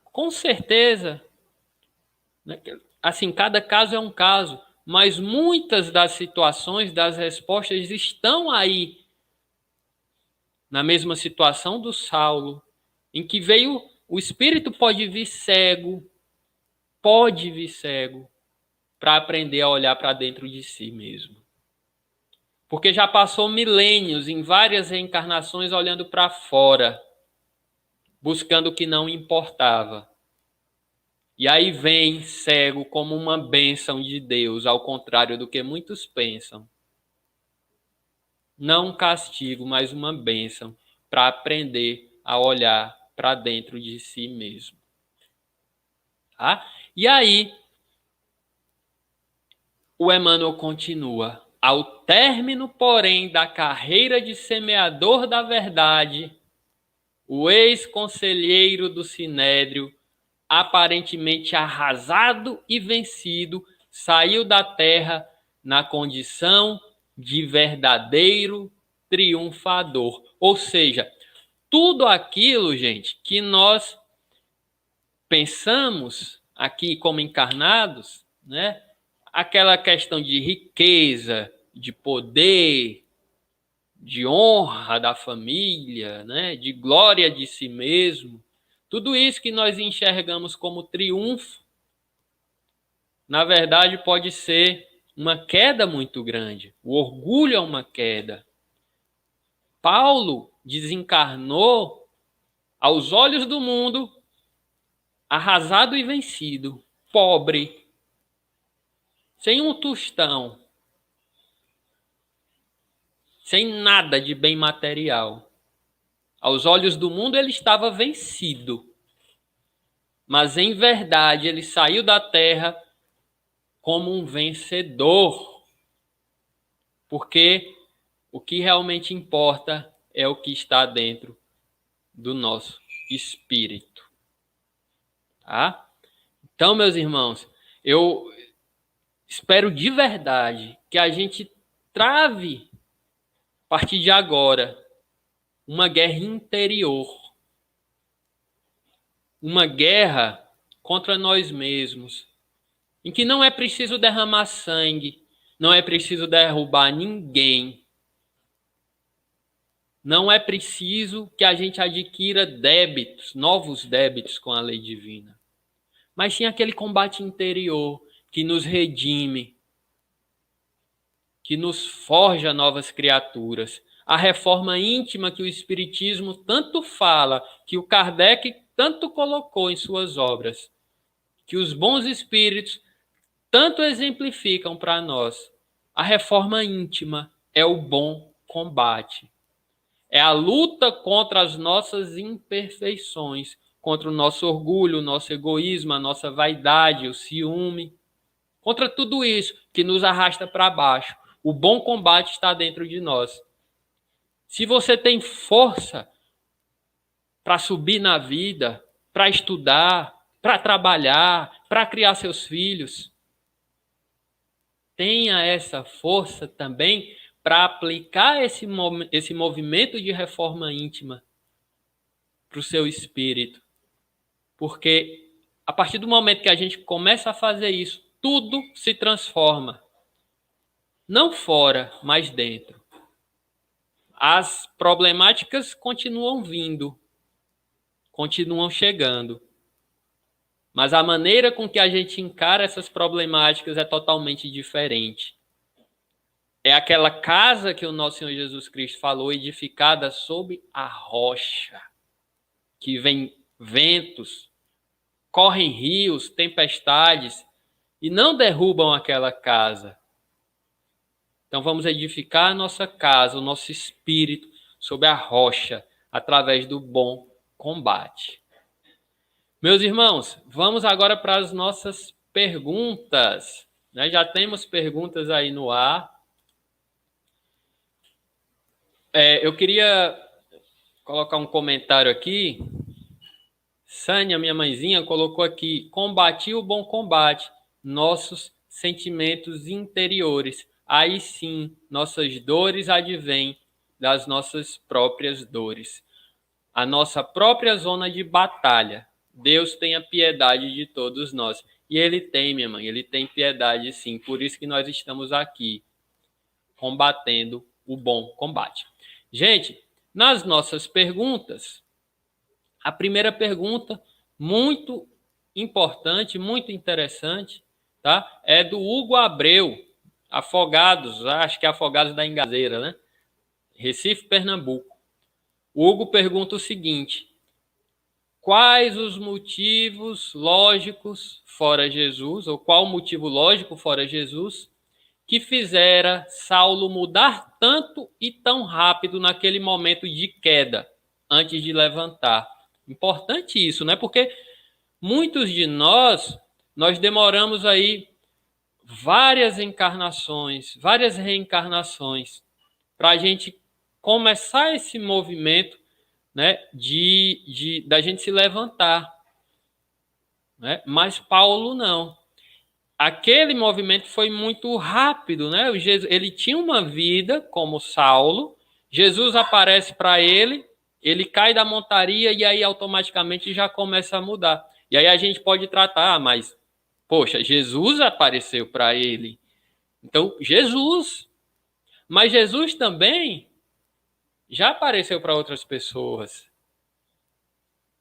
Com certeza, né, assim, cada caso é um caso, mas muitas das situações, das respostas estão aí, na mesma situação do Saulo, em que veio, o espírito pode vir cego, para aprender a olhar para dentro de si mesmo. Porque já passou milênios em várias reencarnações olhando para fora, buscando o que não importava. E aí vem cego como uma bênção de Deus, ao contrário do que muitos pensam. Não um castigo, mas uma bênção para aprender a olhar para dentro de si mesmo. Tá? E aí, o Emmanuel continua. Ao término, porém, da carreira de semeador da verdade, o ex-conselheiro do Sinédrio, aparentemente arrasado e vencido, saiu da terra na condição de verdadeiro triunfador. Ou seja, tudo aquilo, gente, que nós pensamos aqui como encarnados, né? Aquela questão de riqueza, de poder, de honra da família, né? De glória de si mesmo, tudo isso que nós enxergamos como triunfo, na verdade pode ser uma queda muito grande. O orgulho é uma queda. Paulo desencarnou aos olhos do mundo, arrasado e vencido, pobre, sem um tostão, sem nada de bem material. Aos olhos do mundo ele estava vencido, mas em verdade ele saiu da terra como um vencedor, porque o que realmente importa é o que está dentro do nosso espírito. Tá? Então, meus irmãos, eu espero de verdade que a gente trave, a partir de agora, uma guerra interior. Uma guerra contra nós mesmos, em que não é preciso derramar sangue, não é preciso derrubar ninguém. Não é preciso que a gente adquira débitos, novos débitos com a lei divina. Mas sim aquele combate interior que nos redime, que nos forja novas criaturas. A reforma íntima que o Espiritismo tanto fala, que o Kardec tanto colocou em suas obras, que os bons espíritos tanto exemplificam para nós. A reforma íntima é o bom combate. É a luta contra as nossas imperfeições, contra o nosso orgulho, o nosso egoísmo, a nossa vaidade, o ciúme. Contra tudo isso que nos arrasta para baixo. O bom combate está dentro de nós. Se você tem força para subir na vida, para estudar, para trabalhar, para criar seus filhos, tenha essa força também para aplicar esse movimento de reforma íntima para o seu espírito. Porque a partir do momento que a gente começa a fazer isso, tudo se transforma. Não fora, mas dentro. As problemáticas continuam vindo, continuam chegando. Mas a maneira com que a gente encara essas problemáticas é totalmente diferente. É aquela casa que o nosso Senhor Jesus Cristo falou, edificada sob a rocha, que vem ventos, correm rios, tempestades, e não derrubam aquela casa. Então vamos edificar a nossa casa, o nosso espírito, sob a rocha, através do bom combate. Meus irmãos, vamos agora para as nossas perguntas. Já temos perguntas aí no ar. Eu queria colocar um comentário aqui. Sânia, minha mãezinha, colocou aqui: combati o bom combate, nossos sentimentos interiores. Aí sim, nossas dores advêm das nossas próprias dores. A nossa própria zona de batalha. Deus tenha piedade de todos nós. E Ele tem, minha mãe, Ele tem piedade sim. Por isso que nós estamos aqui, combatendo o bom combate. Gente, nas nossas perguntas, a primeira pergunta, muito importante, muito interessante, tá? É do Hugo Abreu, Afogados, acho que é Afogados da Engazeira, né? Recife, Pernambuco. O Hugo pergunta o seguinte: quais os motivos lógicos fora Jesus, ou qual o motivo lógico fora Jesus, que fizera Saulo mudar tanto e tão rápido naquele momento de queda, antes de levantar? Importante isso, né? Porque muitos de nós demoramos aí várias encarnações, várias reencarnações, para a gente começar esse movimento, né, da gente se levantar. Né? Mas Paulo não. Aquele movimento foi muito rápido, né? Ele tinha uma vida como Saulo, Jesus aparece para ele, ele cai da montaria e aí automaticamente já começa a mudar. E aí a gente pode tratar, mas, poxa, Jesus apareceu para ele. Então, Jesus. Mas Jesus também já apareceu para outras pessoas.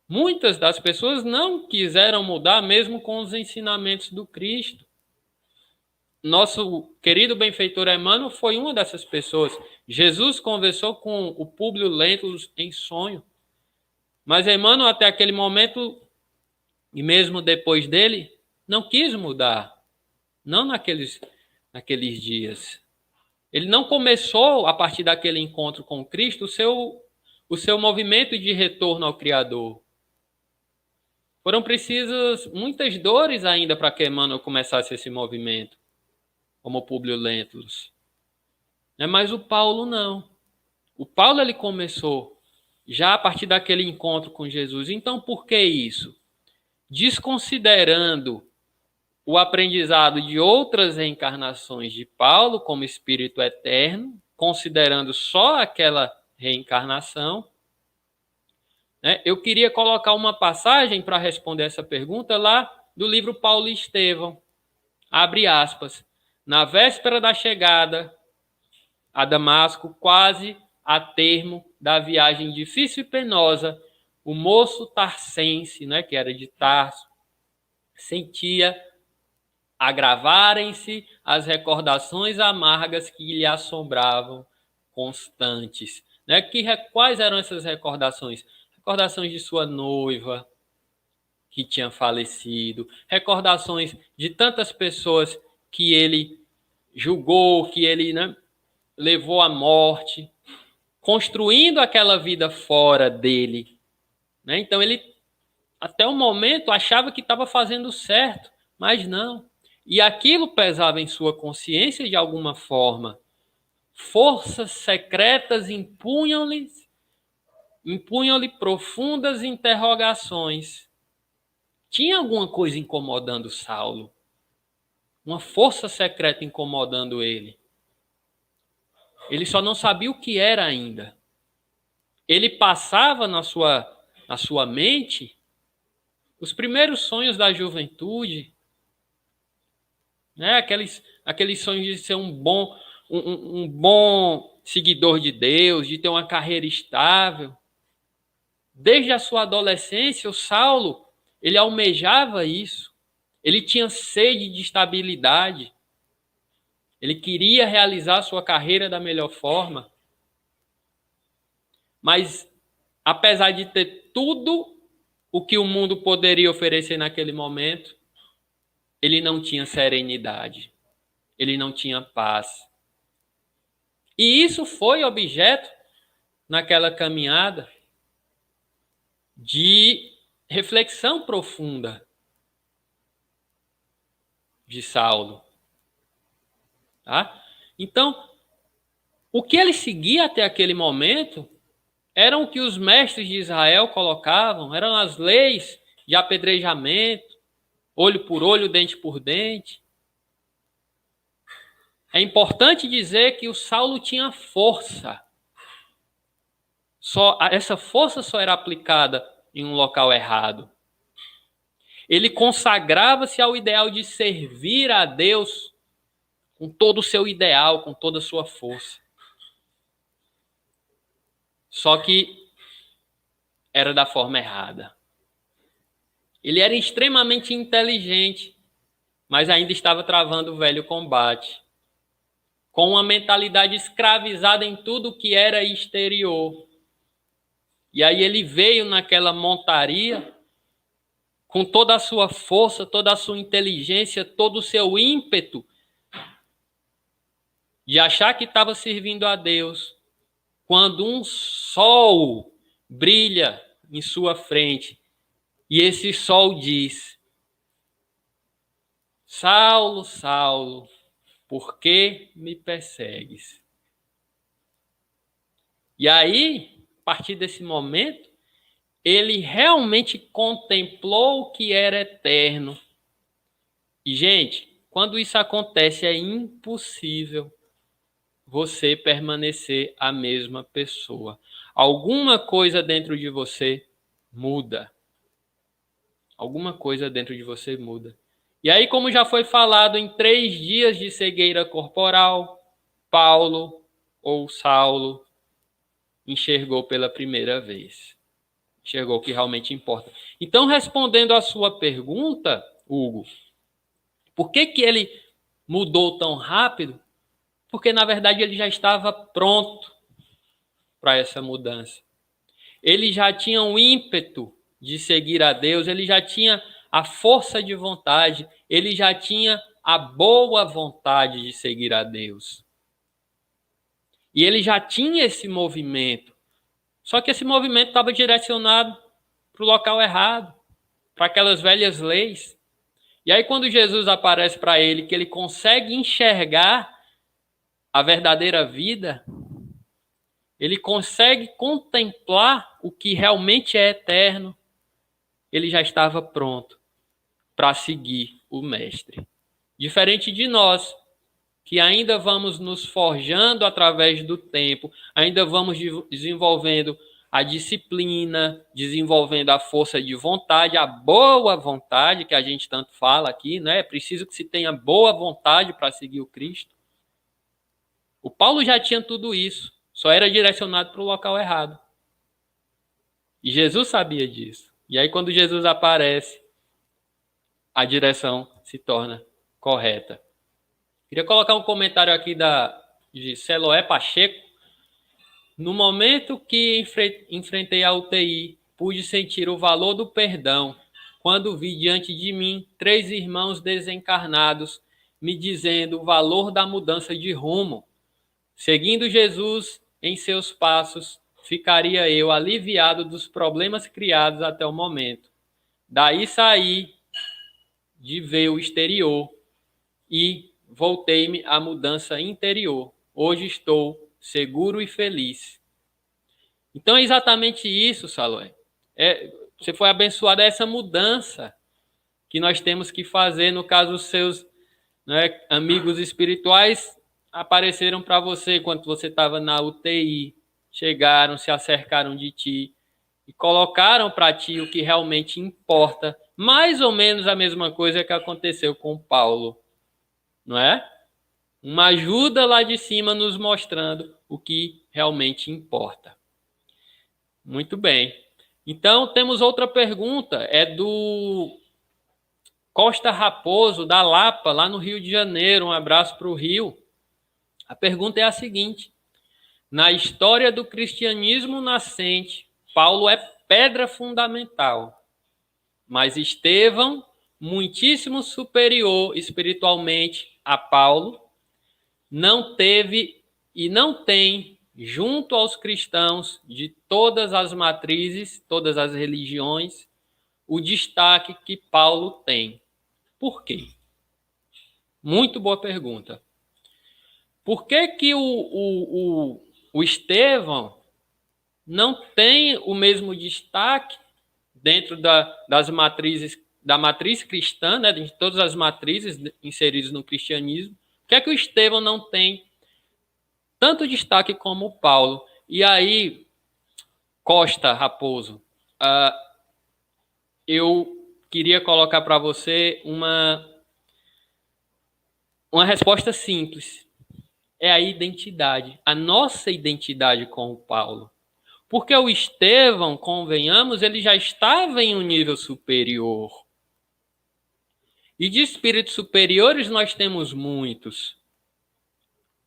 Muitas das pessoas não quiseram mudar mesmo com os ensinamentos do Cristo. Nosso querido benfeitor Emmanuel foi uma dessas pessoas. Jesus conversou com o Públio Lentulus em sonho. Mas Emmanuel, até aquele momento, e mesmo depois dele, não quis mudar. não naqueles dias. Ele não começou, a partir daquele encontro com Cristo, o seu movimento de retorno ao Criador. Foram precisas muitas dores ainda para que Emmanuel começasse esse movimento, como Públio Lentulus. Mas o Paulo não. O Paulo ele começou já a partir daquele encontro com Jesus. Então, por que isso? Desconsiderando o aprendizado de outras reencarnações de Paulo como espírito eterno, considerando só aquela reencarnação, eu queria colocar uma passagem para responder essa pergunta lá do livro Paulo e Estevão. Abre aspas. Na véspera da chegada a Damasco, quase a termo da viagem difícil e penosa, o moço tarsense, que era de Tarso, sentia agravarem-se as recordações amargas que lhe assombravam constantes. Quais eram essas recordações? Recordações de sua noiva, que tinha falecido, recordações de tantas pessoas que ele julgou, que ele levou à morte, construindo aquela vida fora dele. Então ele, até o momento, achava que estava fazendo certo, mas não. E aquilo pesava em sua consciência de alguma forma. Forças secretas impunham-lhe profundas interrogações. Tinha alguma coisa incomodando Saulo. Uma força secreta incomodando ele. Ele só não sabia o que era ainda. Ele passava na sua mente os primeiros sonhos da juventude, aqueles sonhos de ser um bom seguidor de Deus, de ter uma carreira estável. Desde a sua adolescência, o Saulo, ele almejava isso. Ele tinha sede de estabilidade. Ele queria realizar sua carreira da melhor forma. Mas, apesar de ter tudo o que o mundo poderia oferecer naquele momento, ele não tinha serenidade. Ele não tinha paz. E isso foi objeto, naquela caminhada, de reflexão profunda de Saulo. Tá? Então, o que ele seguia até aquele momento eram o que os mestres de Israel colocavam, eram as leis de apedrejamento, olho por olho, dente por dente. É importante dizer que o Saulo tinha força. Essa força só era aplicada em um local errado. Ele consagrava-se ao ideal de servir a Deus com todo o seu ideal, com toda a sua força. Só que era da forma errada. Ele era extremamente inteligente, mas ainda estava travando o velho combate, com uma mentalidade escravizada em tudo que era exterior. E aí ele veio naquela montaria, com toda a sua força, toda a sua inteligência, todo o seu ímpeto, de achar que estava servindo a Deus, quando um sol brilha em sua frente, e esse sol diz: Saulo, Saulo, por que me persegues? E aí, a partir desse momento, ele realmente contemplou o que era eterno. E, gente, quando isso acontece, é impossível você permanecer a mesma pessoa. Alguma coisa dentro de você muda. Alguma coisa dentro de você muda. E aí, como já foi falado, em 3 dias de cegueira corporal, Paulo ou Saulo enxergou pela primeira vez. Enxergou o que realmente importa. Então, respondendo à sua pergunta, Hugo, por que ele mudou tão rápido? Porque, na verdade, ele já estava pronto para essa mudança. Ele já tinha um ímpeto de seguir a Deus, ele já tinha a força de vontade, ele já tinha a boa vontade de seguir a Deus. E ele já tinha esse movimento. Só que esse movimento estava direcionado para o local errado, para aquelas velhas leis. E aí quando Jesus aparece para ele, que ele consegue enxergar a verdadeira vida, ele consegue contemplar o que realmente é eterno, ele já estava pronto para seguir o Mestre. Diferente de nós, que ainda vamos nos forjando através do tempo, ainda vamos desenvolvendo a disciplina, desenvolvendo a força de vontade, a boa vontade, que a gente tanto fala aqui, né? É preciso que se tenha boa vontade para seguir o Cristo. O Paulo já tinha tudo isso, só era direcionado para o local errado. E Jesus sabia disso. E aí, quando Jesus aparece, a direção se torna correta. Queria colocar um comentário aqui de Celoé Pacheco. No momento que enfrentei a UTI, pude sentir o valor do perdão, quando vi diante de mim 3 irmãos desencarnados me dizendo o valor da mudança de rumo. Seguindo Jesus em seus passos, ficaria eu aliviado dos problemas criados até o momento. Daí saí de ver o exterior e voltei-me à mudança interior. Hoje estou seguro e feliz. Então é exatamente isso, Salomé. Você foi abençoado a essa mudança que nós temos que fazer. No caso, os seus, né, amigos espirituais apareceram para você quando você estava na UTI, chegaram, se acercaram de ti e colocaram para ti o que realmente importa. Mais ou menos a mesma coisa que aconteceu com Paulo, não é? Uma ajuda lá de cima nos mostrando o que realmente importa. Muito bem. Então, temos outra pergunta. É do Costa Raposo, da Lapa, lá no Rio de Janeiro. Um abraço para o Rio. A pergunta é a seguinte. Na história do cristianismo nascente, Paulo é pedra fundamental. Mas Estevão, muitíssimo superior espiritualmente a Paulo, não teve e não tem, junto aos cristãos de todas as matrizes, todas as religiões, o destaque que Paulo tem. Por quê? Muito boa pergunta. Por que o Estevão não tem o mesmo destaque dentro das matrizes, da matriz cristã, né, de todas as matrizes inseridas no cristianismo? Por que o Estevão não tem tanto destaque como o Paulo? E aí, Costa Raposo, eu queria colocar para você uma resposta simples. É a identidade, a nossa identidade com o Paulo. Porque o Estevão, convenhamos, ele já estava em um nível superior. E de espíritos superiores nós temos muitos.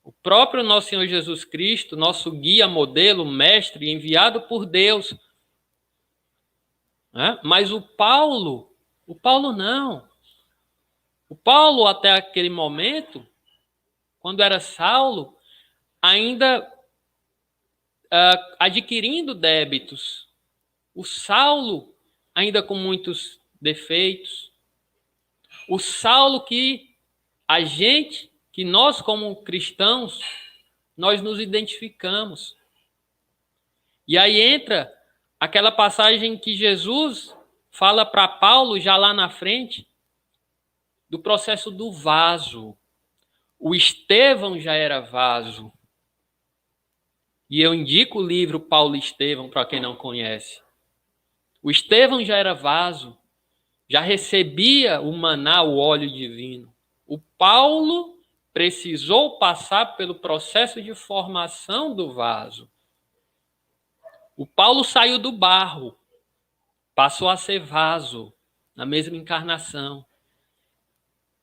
O próprio nosso Senhor Jesus Cristo, nosso guia, modelo, mestre, enviado por Deus. Né? Mas o Paulo não. O Paulo, até aquele momento, quando era Saulo, ainda adquirindo débitos. O Saulo, ainda com muitos defeitos. O Saulo que nós como cristãos, nós nos identificamos. E aí entra aquela passagem que Jesus fala para Paulo, já lá na frente, do processo do vaso. O Estevão já era vaso. E eu indico o livro Paulo e Estevão, para quem não conhece. O Estevão já era vaso, já recebia o maná, o óleo divino. O Paulo precisou passar pelo processo de formação do vaso. O Paulo saiu do barro, passou a ser vaso, na mesma encarnação.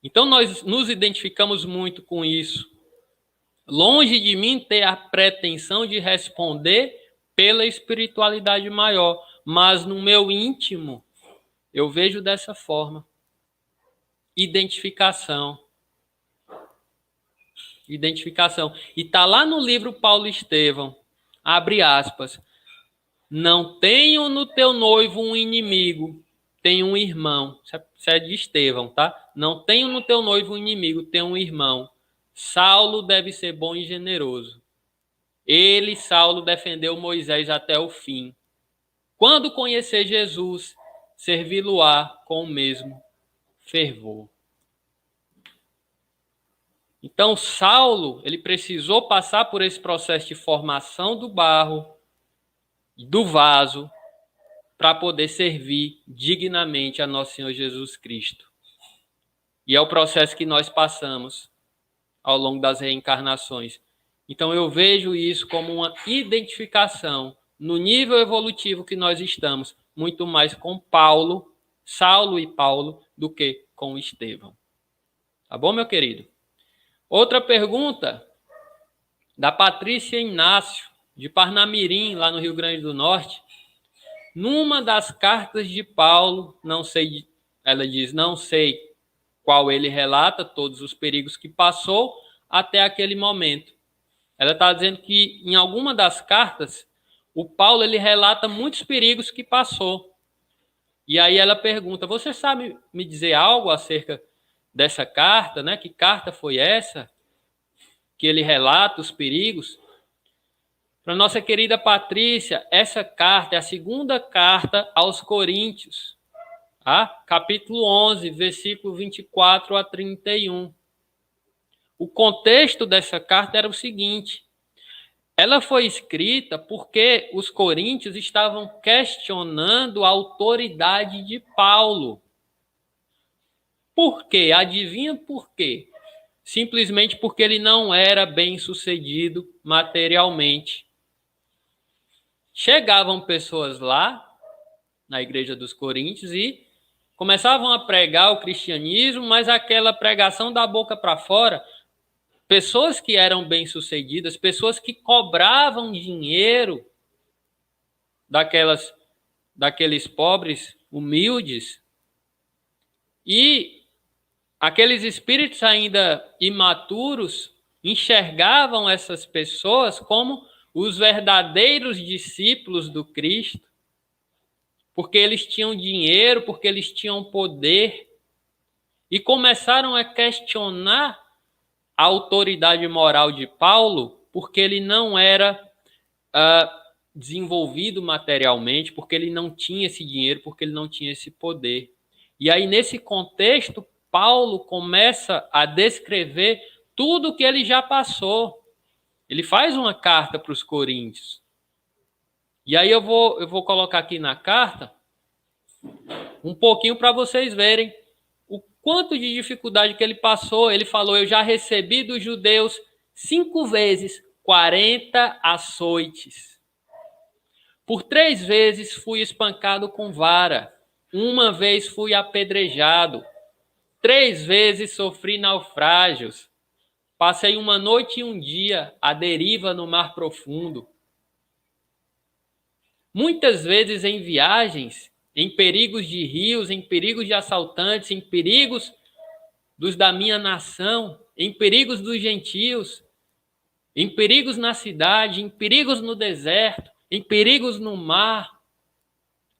Então nós nos identificamos muito com isso. Longe de mim ter a pretensão de responder pela espiritualidade maior, mas no meu íntimo eu vejo dessa forma. Identificação. Identificação. E está lá no livro Paulo e Estevão, abre aspas, não tenho no teu noivo um inimigo, tenho um irmão. Isso é de Estevão, tá? Não tenho no teu noivo um inimigo, tenho um irmão. Saulo deve ser bom e generoso. Ele, Saulo, defendeu Moisés até o fim. Quando conhecer Jesus, servi-lo-á com o mesmo fervor. Então, Saulo, ele precisou passar por esse processo de formação do barro, do vaso, para poder servir dignamente a nosso Senhor Jesus Cristo. E é o processo que nós passamos ao longo das reencarnações. Então, eu vejo isso como uma identificação no nível evolutivo que nós estamos, muito mais com Paulo, Saulo e Paulo, do que com Estevão. Tá bom, meu querido? Outra pergunta da Patrícia Inácio, de Parnamirim, lá no Rio Grande do Norte. Numa das cartas de Paulo, ela diz, não sei qual ele relata todos os perigos que passou até aquele momento. Ela está dizendo que em alguma das cartas, o Paulo ele relata muitos perigos que passou. E aí ela pergunta, você sabe me dizer algo acerca dessa carta, né? Que carta foi essa? Que ele relata os perigos? Para nossa querida Patrícia, essa carta é a segunda carta aos Coríntios, tá? Capítulo 11, versículo 24 a 31. O contexto dessa carta era o seguinte, ela foi escrita porque os coríntios estavam questionando a autoridade de Paulo. Por quê? Adivinha por quê? Simplesmente porque ele não era bem-sucedido materialmente. Chegavam pessoas lá, na igreja dos Coríntios, e começavam a pregar o cristianismo, mas aquela pregação da boca para fora, pessoas que eram bem-sucedidas, pessoas que cobravam dinheiro daqueles pobres, humildes, e aqueles espíritos ainda imaturos enxergavam essas pessoas como os verdadeiros discípulos do Cristo, porque eles tinham dinheiro, porque eles tinham poder, e começaram a questionar a autoridade moral de Paulo, porque ele não era desenvolvido materialmente, porque ele não tinha esse dinheiro, porque ele não tinha esse poder. E aí, nesse contexto, Paulo começa a descrever tudo o que ele já passou. Ele faz uma carta para os coríntios. E aí eu vou colocar aqui na carta um pouquinho para vocês verem o quanto de dificuldade que ele passou. Ele falou, eu já recebi dos judeus 5 vezes 40 açoites. Por 3 vezes fui espancado com vara. 1 vez fui apedrejado. 3 vezes sofri naufrágios. Passei 1 noite e 1 dia à deriva no mar profundo. Muitas vezes em viagens, em perigos de rios, em perigos de assaltantes, em perigos dos da minha nação, em perigos dos gentios, em perigos na cidade, em perigos no deserto, em perigos no mar,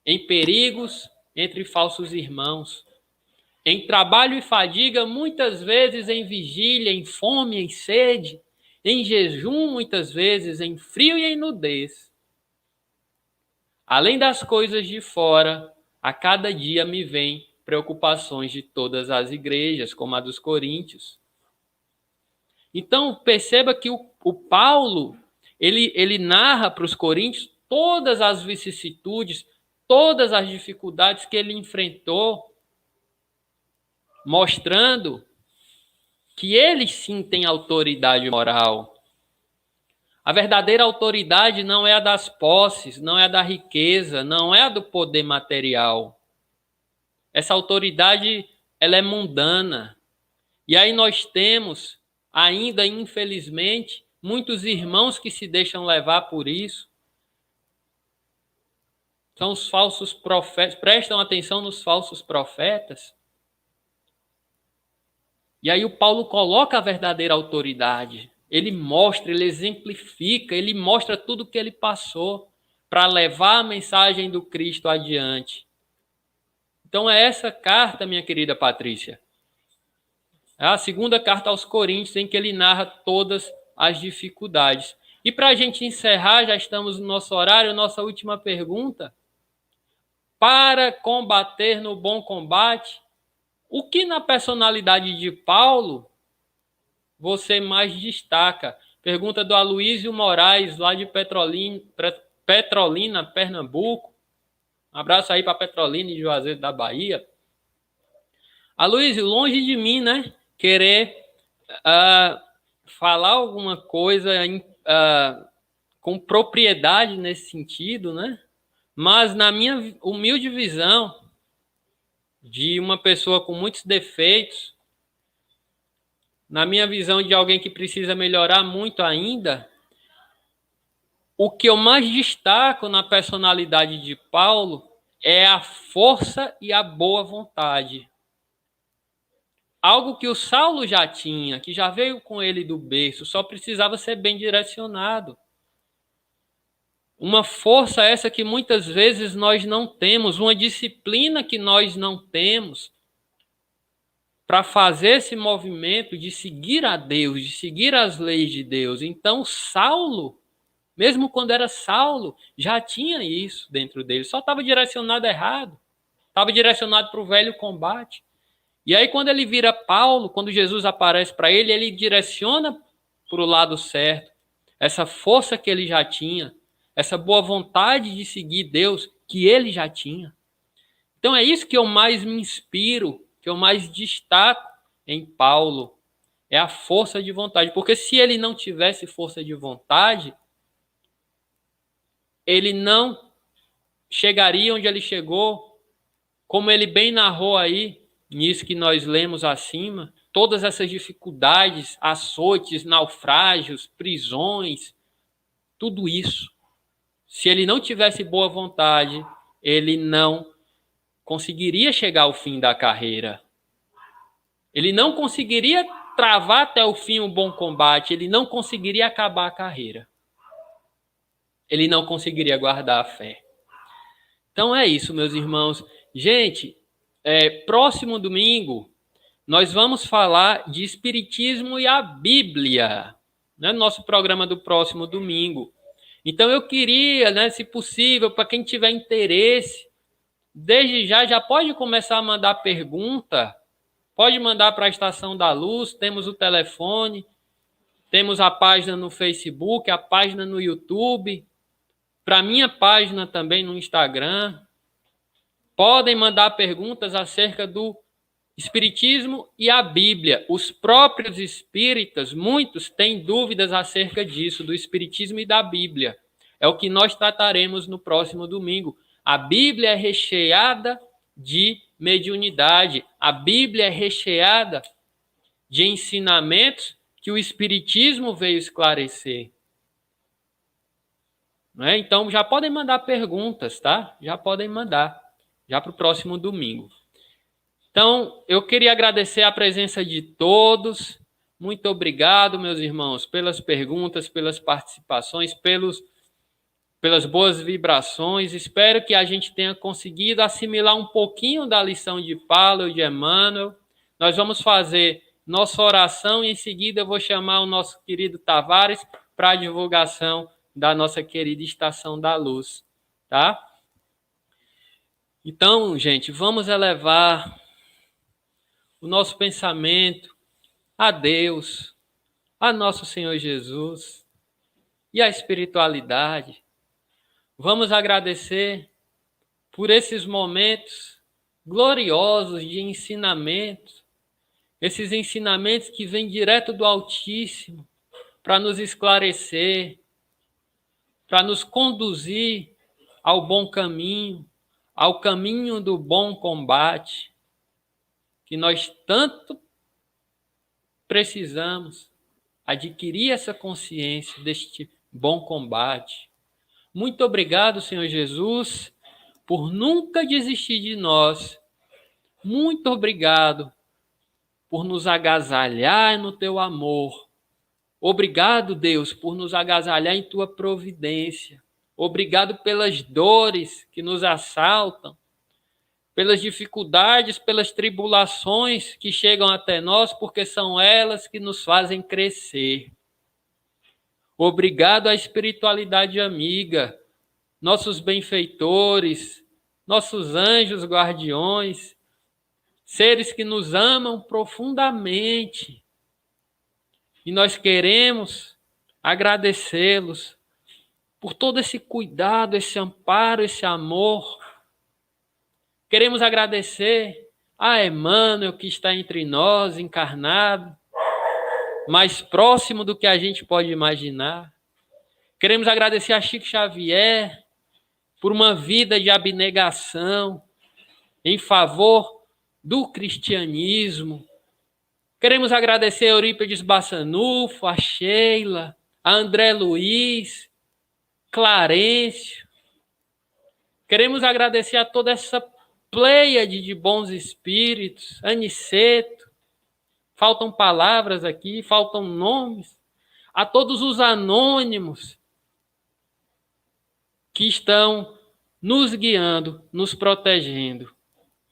em perigos entre falsos irmãos, em trabalho e fadiga, muitas vezes em vigília, em fome, em sede, em jejum, muitas vezes em frio e em nudez. Além das coisas de fora, a cada dia me vêm preocupações de todas as igrejas, como a dos coríntios. Então, perceba que o Paulo, ele narra para os coríntios todas as vicissitudes, todas as dificuldades que ele enfrentou, mostrando que ele sim tem autoridade moral. A verdadeira autoridade não é a das posses, não é a da riqueza, não é a do poder material. Essa autoridade, ela é mundana. E aí nós temos, ainda infelizmente, muitos irmãos que se deixam levar por isso. São os falsos profetas, prestam atenção nos falsos profetas. E aí o Paulo coloca a verdadeira autoridade. Ele mostra, ele exemplifica, ele mostra tudo o que ele passou para levar a mensagem do Cristo adiante. Então é essa carta, minha querida Patrícia. É a segunda carta aos Coríntios, em que ele narra todas as dificuldades. E para a gente encerrar, já estamos no nosso horário, nossa última pergunta. Para combater no bom combate, o que na personalidade de Paulo você mais destaca? Pergunta do Aloysio Moraes, lá de Petrolina, Pernambuco. Um abraço aí para Petrolina e Juazeiro da Bahia. Aloysio, longe de mim, né? Querer falar alguma coisa com propriedade nesse sentido, né? Mas na minha humilde visão de uma pessoa com muitos defeitos, na minha visão de alguém que precisa melhorar muito ainda, o que eu mais destaco na personalidade de Paulo é a força e a boa vontade. Algo que o Saulo já tinha, que já veio com ele do berço, só precisava ser bem direcionado. Uma força essa que muitas vezes nós não temos, uma disciplina que nós não temos para fazer esse movimento de seguir a Deus, de seguir as leis de Deus. Então, Saulo, mesmo quando era Saulo, já tinha isso dentro dele, só estava direcionado errado, estava direcionado para o velho combate. E aí, quando ele vira Paulo, quando Jesus aparece para ele, ele direciona para o lado certo, essa força que ele já tinha, essa boa vontade de seguir Deus que ele já tinha. Então é isso que eu mais me inspiro, que eu mais destaco em Paulo, é a força de vontade. Porque se ele não tivesse força de vontade, ele não chegaria onde ele chegou, como ele bem narrou aí, nisso que nós lemos acima, todas essas dificuldades, açoites, naufrágios, prisões, tudo isso. Se ele não tivesse boa vontade, ele não conseguiria chegar ao fim da carreira. Ele não conseguiria travar até o fim um bom combate, ele não conseguiria acabar a carreira. Ele não conseguiria guardar a fé. Então é isso, meus irmãos. Gente, próximo domingo, nós vamos falar de Espiritismo e a Bíblia, né? Nosso programa do próximo domingo. Então eu queria, né, se possível, para quem tiver interesse, desde já pode começar a mandar pergunta, pode mandar para a Estação da Luz, temos o telefone, temos a página no Facebook, a página no YouTube, para a minha página também no Instagram. Podem mandar perguntas acerca do Espiritismo e a Bíblia. Os próprios espíritas, muitos têm dúvidas acerca disso, do Espiritismo e da Bíblia. É o que nós trataremos no próximo domingo. A Bíblia é recheada de mediunidade. A Bíblia é recheada de ensinamentos que o Espiritismo veio esclarecer. Não é? Então, já podem mandar perguntas, tá? Já podem mandar, já para o próximo domingo. Então, eu queria agradecer a presença de todos. Muito obrigado, meus irmãos, pelas perguntas, pelas participações, pelas boas vibrações. Espero que a gente tenha conseguido assimilar um pouquinho da lição de Paulo e de Emmanuel. Nós vamos fazer nossa oração e em seguida eu vou chamar o nosso querido Tavares para a divulgação da nossa querida Estação da Luz, tá? Então, gente, vamos elevar o nosso pensamento a Deus, a nosso Senhor Jesus e a espiritualidade. Vamos agradecer por esses momentos gloriosos de ensinamento, esses ensinamentos que vêm direto do Altíssimo para nos esclarecer, para nos conduzir ao bom caminho, ao caminho do bom combate, que nós tanto precisamos adquirir essa consciência deste bom combate. Muito obrigado, Senhor Jesus, por nunca desistir de nós. Muito obrigado por nos agasalhar no teu amor. Obrigado, Deus, por nos agasalhar em tua providência. Obrigado pelas dores que nos assaltam, pelas dificuldades, pelas tribulações que chegam até nós, porque são elas que nos fazem crescer. Obrigado à espiritualidade amiga, nossos benfeitores, nossos anjos guardiões, seres que nos amam profundamente. E nós queremos agradecê-los por todo esse cuidado, esse amparo, esse amor. Queremos agradecer a Emmanuel, que está entre nós, encarnado, mais próximo do que a gente pode imaginar. Queremos agradecer a Chico Xavier por uma vida de abnegação em favor do cristianismo. Queremos agradecer a Eurípides Bassanufo, a Sheila, a André Luiz, Clarencio. Queremos agradecer a toda essa pleiade de bons espíritos, Aniceto. Faltam palavras aqui, faltam nomes. A todos os anônimos que estão nos guiando, nos protegendo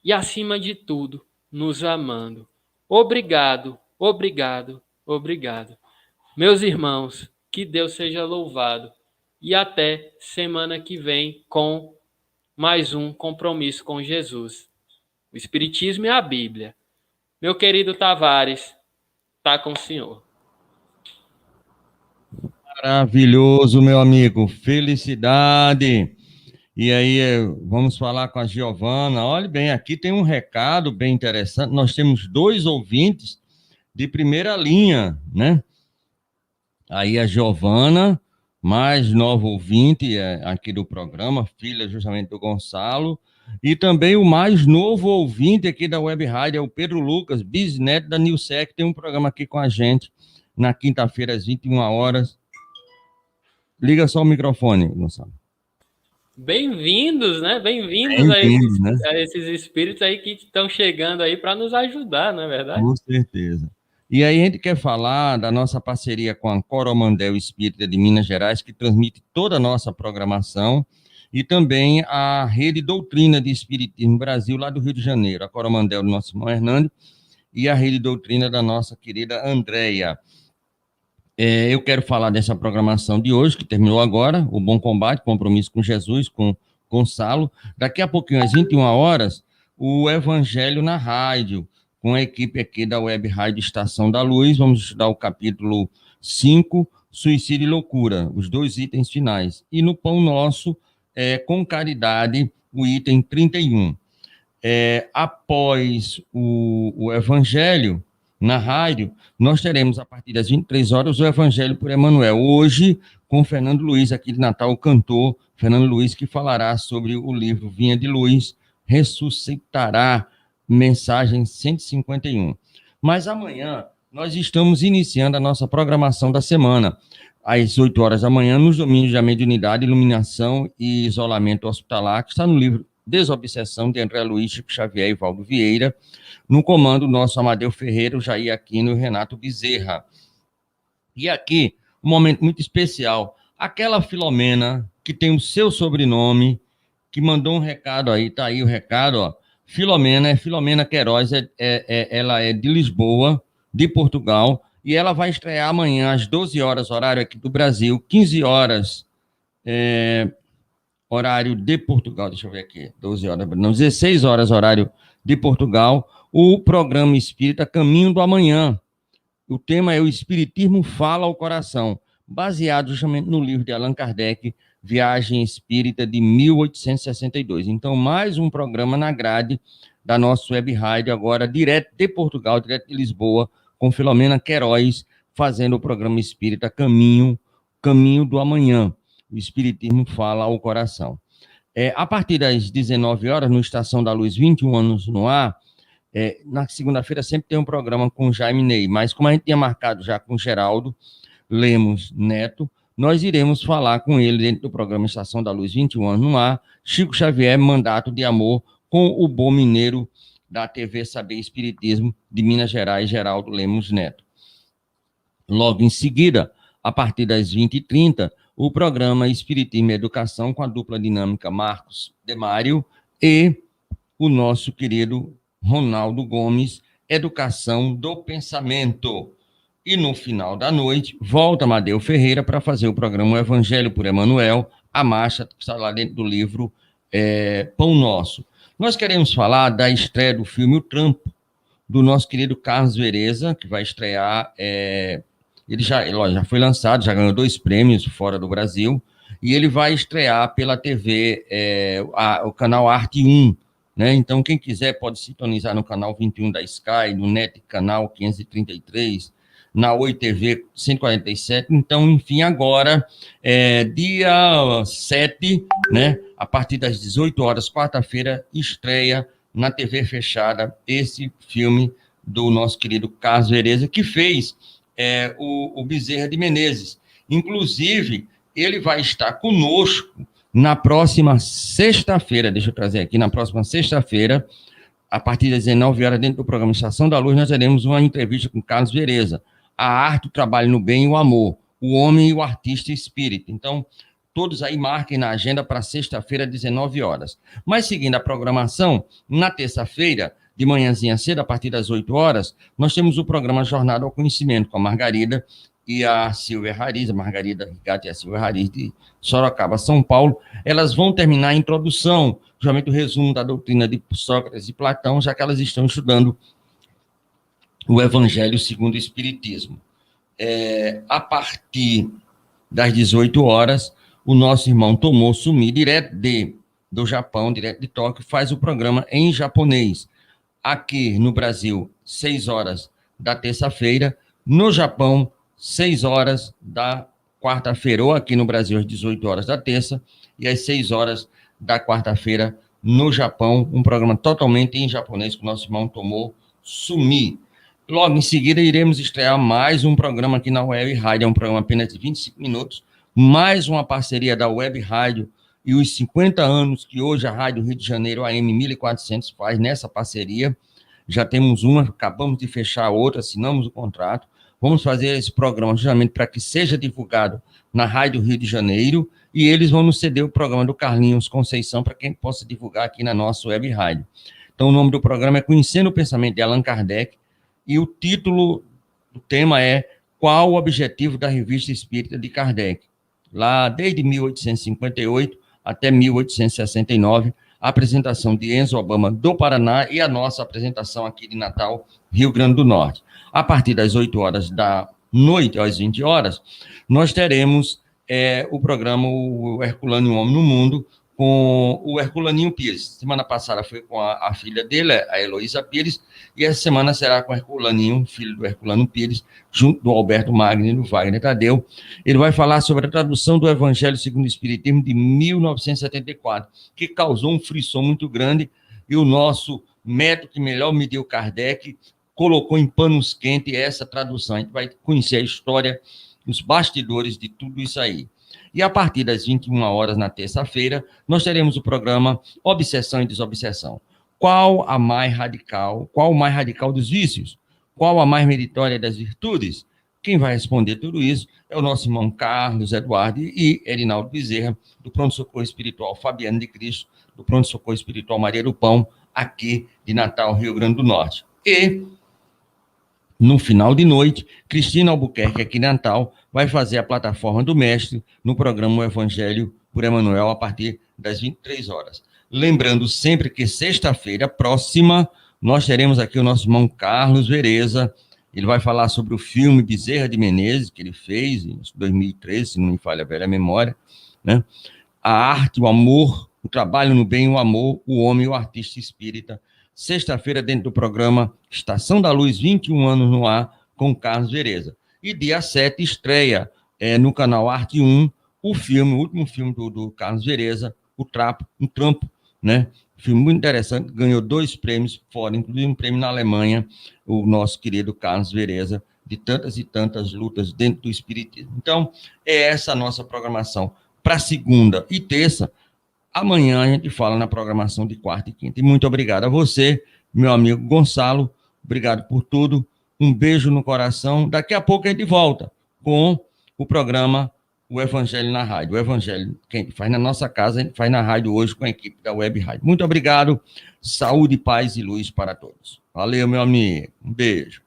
e, acima de tudo, nos amando. Obrigado, obrigado, obrigado. Meus irmãos, que Deus seja louvado. E até semana que vem com mais um compromisso com Jesus. O Espiritismo e a Bíblia. Meu querido Tavares, está com o senhor. Maravilhoso, meu amigo. Felicidade. E aí, vamos falar com a Giovana. Olha bem, aqui tem um recado bem interessante. Nós temos 2 ouvintes de primeira linha, né? Aí a Giovana, mais nova ouvinte aqui do programa, filha justamente do Gonçalo, e também o mais novo ouvinte aqui da Web Rádio é o Pedro Lucas, bisneto da Nilce, que tem um programa aqui com a gente na quinta-feira às 21 horas. Liga só o microfone, Gonçalo. Bem-vindos, né? Bem-vindos a esses espíritos aí que estão chegando aí para nos ajudar, não é verdade? Com certeza. E aí a gente quer falar da nossa parceria com a Coromandel Espírita de Minas Gerais, que transmite toda a nossa programação, e também a Rede Doutrina de Espiritismo Brasil, lá do Rio de Janeiro, a Coromandel do nosso irmão Hernando, e a Rede Doutrina da nossa querida Andréia. Eu quero falar dessa programação de hoje, que terminou agora, o Bom Combate, Compromisso com Jesus, com Gonçalo. Daqui a pouquinho, às 21 horas, o Evangelho na Rádio, com a equipe aqui da Web Rádio Estação da Luz. Vamos estudar o capítulo 5, Suicídio e Loucura, os 2 itens finais. E no Pão Nosso, com caridade, o item 31. Após o Evangelho na rádio, nós teremos, a partir das 23 horas, o Evangelho por Emmanuel. Hoje, com Fernando Luiz, aqui de Natal, o cantor Fernando Luiz, que falará sobre o livro Vinha de Luz, Ressuscitará, mensagem 151. Mas amanhã, nós estamos iniciando a nossa programação da semana, às 8 horas da manhã, nos domínios da mediunidade, iluminação e isolamento hospitalar, que está no livro Desobsessão, de André Luiz, Chico Xavier e Valdo Vieira, no comando nosso Amadeu Ferreira, o Jair Aquino e o Renato Bezerra. E aqui, um momento muito especial, aquela Filomena, que tem o seu sobrenome, que mandou um recado aí, tá aí o recado, ó. Filomena, Filomena Queiroz, ela é de Lisboa, de Portugal, e ela vai estrear amanhã às 12 horas, horário aqui do Brasil, 15 horas, horário de Portugal, deixa eu ver aqui, 12 horas, não, 16 horas, horário de Portugal, o programa Espírita Caminho do Amanhã. O tema é o Espiritismo Fala ao Coração, baseado justamente no livro de Allan Kardec, Viagem Espírita de 1862. Então, mais um programa na grade da nossa web rádio, agora direto de Portugal, direto de Lisboa, com Filomena Queiroz, fazendo o programa Espírita Caminho do Amanhã. O Espiritismo Fala ao Coração. A partir das 19 horas, no Estação da Luz, 21 anos no ar, na segunda-feira sempre tem um programa com o Jaime Ney, mas como a gente tinha marcado já com o Geraldo Lemos Neto, nós iremos falar com ele dentro do programa Estação da Luz, 21 anos no ar, Chico Xavier, Mandato de Amor, com o bom mineiro da TV Saber Espiritismo de Minas Gerais, Geraldo Lemos Neto. Logo em seguida, a partir das 20h30, o programa Espiritismo e Educação com a dupla dinâmica Marcos Demário e o nosso querido Ronaldo Gomes, Educação do Pensamento. E no final da noite, volta Amadeu Ferreira para fazer o programa Evangelho por Emmanuel, a marcha que está lá dentro do livro Pão Nosso. Nós queremos falar da estreia do filme O Trampo, do nosso querido Carlos Vereza, que vai estrear, ele já foi lançado, já ganhou 2 prêmios fora do Brasil, e ele vai estrear pela TV, o canal Arte 1, né? Então, quem quiser pode sintonizar no canal 21 da Sky, no NET canal 533, na Oi TV 147. Então, enfim, agora, dia 7, né? A partir das 18 horas, quarta-feira, estreia na TV fechada esse filme do nosso querido Carlos Vereza, que fez o Bezerra de Menezes. Inclusive, ele vai estar conosco na próxima sexta-feira, deixa eu trazer aqui, na próxima sexta-feira, a partir das 19 horas, dentro do programa Estação da Luz, nós teremos uma entrevista com Carlos Vereza, a arte, o trabalho no bem e o amor, o homem e o artista espírita. Então, todos aí marquem na agenda para sexta-feira, 19 horas. Mas, seguindo a programação, na terça-feira, de manhãzinha cedo, a partir das 8 horas, nós temos o programa Jornada ao Conhecimento, com a Margarida e a Silvia Hariz, a Margarida Rigatti e a Silvia Hariz, de Sorocaba, São Paulo. Elas vão terminar a introdução, justamente o resumo da doutrina de Sócrates e Platão, já que elas estão estudando o Evangelho segundo o Espiritismo. A partir das 18 horas, o nosso irmão Tomo Sumi, direto do Japão, direto de Tóquio, faz o programa em japonês. Aqui no Brasil, 6 horas da terça-feira, no Japão, 6 horas da quarta-feira, ou aqui no Brasil, às 18 horas da terça, e às 6 horas da quarta-feira, no Japão, um programa totalmente em japonês com o nosso irmão Tomo Sumi. Logo em seguida, iremos estrear mais um programa aqui na Web Rádio, é um programa apenas de 25 minutos, mais uma parceria da Web Rádio e os 50 anos que hoje a Rádio Rio de Janeiro, AM 1400, faz nessa parceria. Já temos uma, acabamos de fechar outra, assinamos o contrato. Vamos fazer esse programa justamente para que seja divulgado na Rádio Rio de Janeiro e eles vão nos ceder o programa do Carlinhos Conceição para quem possa divulgar aqui na nossa Web Rádio. Então, o nome do programa é Conhecendo o Pensamento de Allan Kardec e o título do tema é Qual o Objetivo da Revista Espírita de Kardec? Lá, desde 1858 até 1869, a apresentação de Enzo Obama do Paraná e a nossa apresentação aqui de Natal, Rio Grande do Norte. A partir das 8 horas da noite, às 20 horas, nós teremos o programa O Herculano e o Homem no Mundo, com o Herculaninho Pires. Semana passada foi com a filha dele, a Heloísa Pires, e essa semana será com o Herculaninho, filho do Herculano Pires, junto do Alberto Magno e do Wagner Tadeu. Ele vai falar sobre a tradução do Evangelho segundo o Espiritismo de 1974, que causou um frisson muito grande, e o nosso método que melhor mediu Kardec colocou em panos quentes essa tradução. A gente vai conhecer a história, os bastidores de tudo isso aí. E a partir das 21 horas na terça-feira, nós teremos o programa Obsessão e Desobsessão. Qual o mais radical dos vícios? Qual a mais meritória das virtudes? Quem vai responder tudo isso é o nosso irmão Carlos Eduardo e Erinaldo Bezerra, do Pronto Socorro Espiritual Fabiano de Cristo, do Pronto Socorro Espiritual Maria do Pão, aqui de Natal, Rio Grande do Norte. E, no final de noite, Cristina Albuquerque, aqui em Natal, vai fazer a plataforma do mestre no programa O Evangelho por Emmanuel, a partir das 23 horas. Lembrando sempre que sexta-feira próxima, nós teremos aqui o nosso irmão Carlos Vereza. Ele vai falar sobre o filme Bezerra de Menezes, que ele fez em 2013, se não me falha a velha memória, né? A arte, o amor, o trabalho no bem, o amor, o homem e o artista espírita. Sexta-feira, dentro do programa Estação da Luz, 21 anos no ar, com Carlos Vereza. E dia 7 estreia no canal Arte 1 o último filme do Carlos Vereza, O Trampo, né? Filme muito interessante, ganhou 2 prêmios fora, inclusive um prêmio na Alemanha, o nosso querido Carlos Vereza, de tantas e tantas lutas dentro do Espiritismo. Então, é essa a nossa programação para segunda e terça. Amanhã a gente fala na programação de quarta e quinta. E muito obrigado a você meu amigo Gonçalo. Obrigado por tudo. Um beijo no coração. Daqui a pouco a gente volta com o programa O Evangelho na Rádio. O Evangelho que a gente faz na nossa casa, a gente faz na rádio hoje com a equipe da Web Rádio. Muito obrigado. Saúde, paz e luz para todos. Valeu, meu amigo. Um beijo.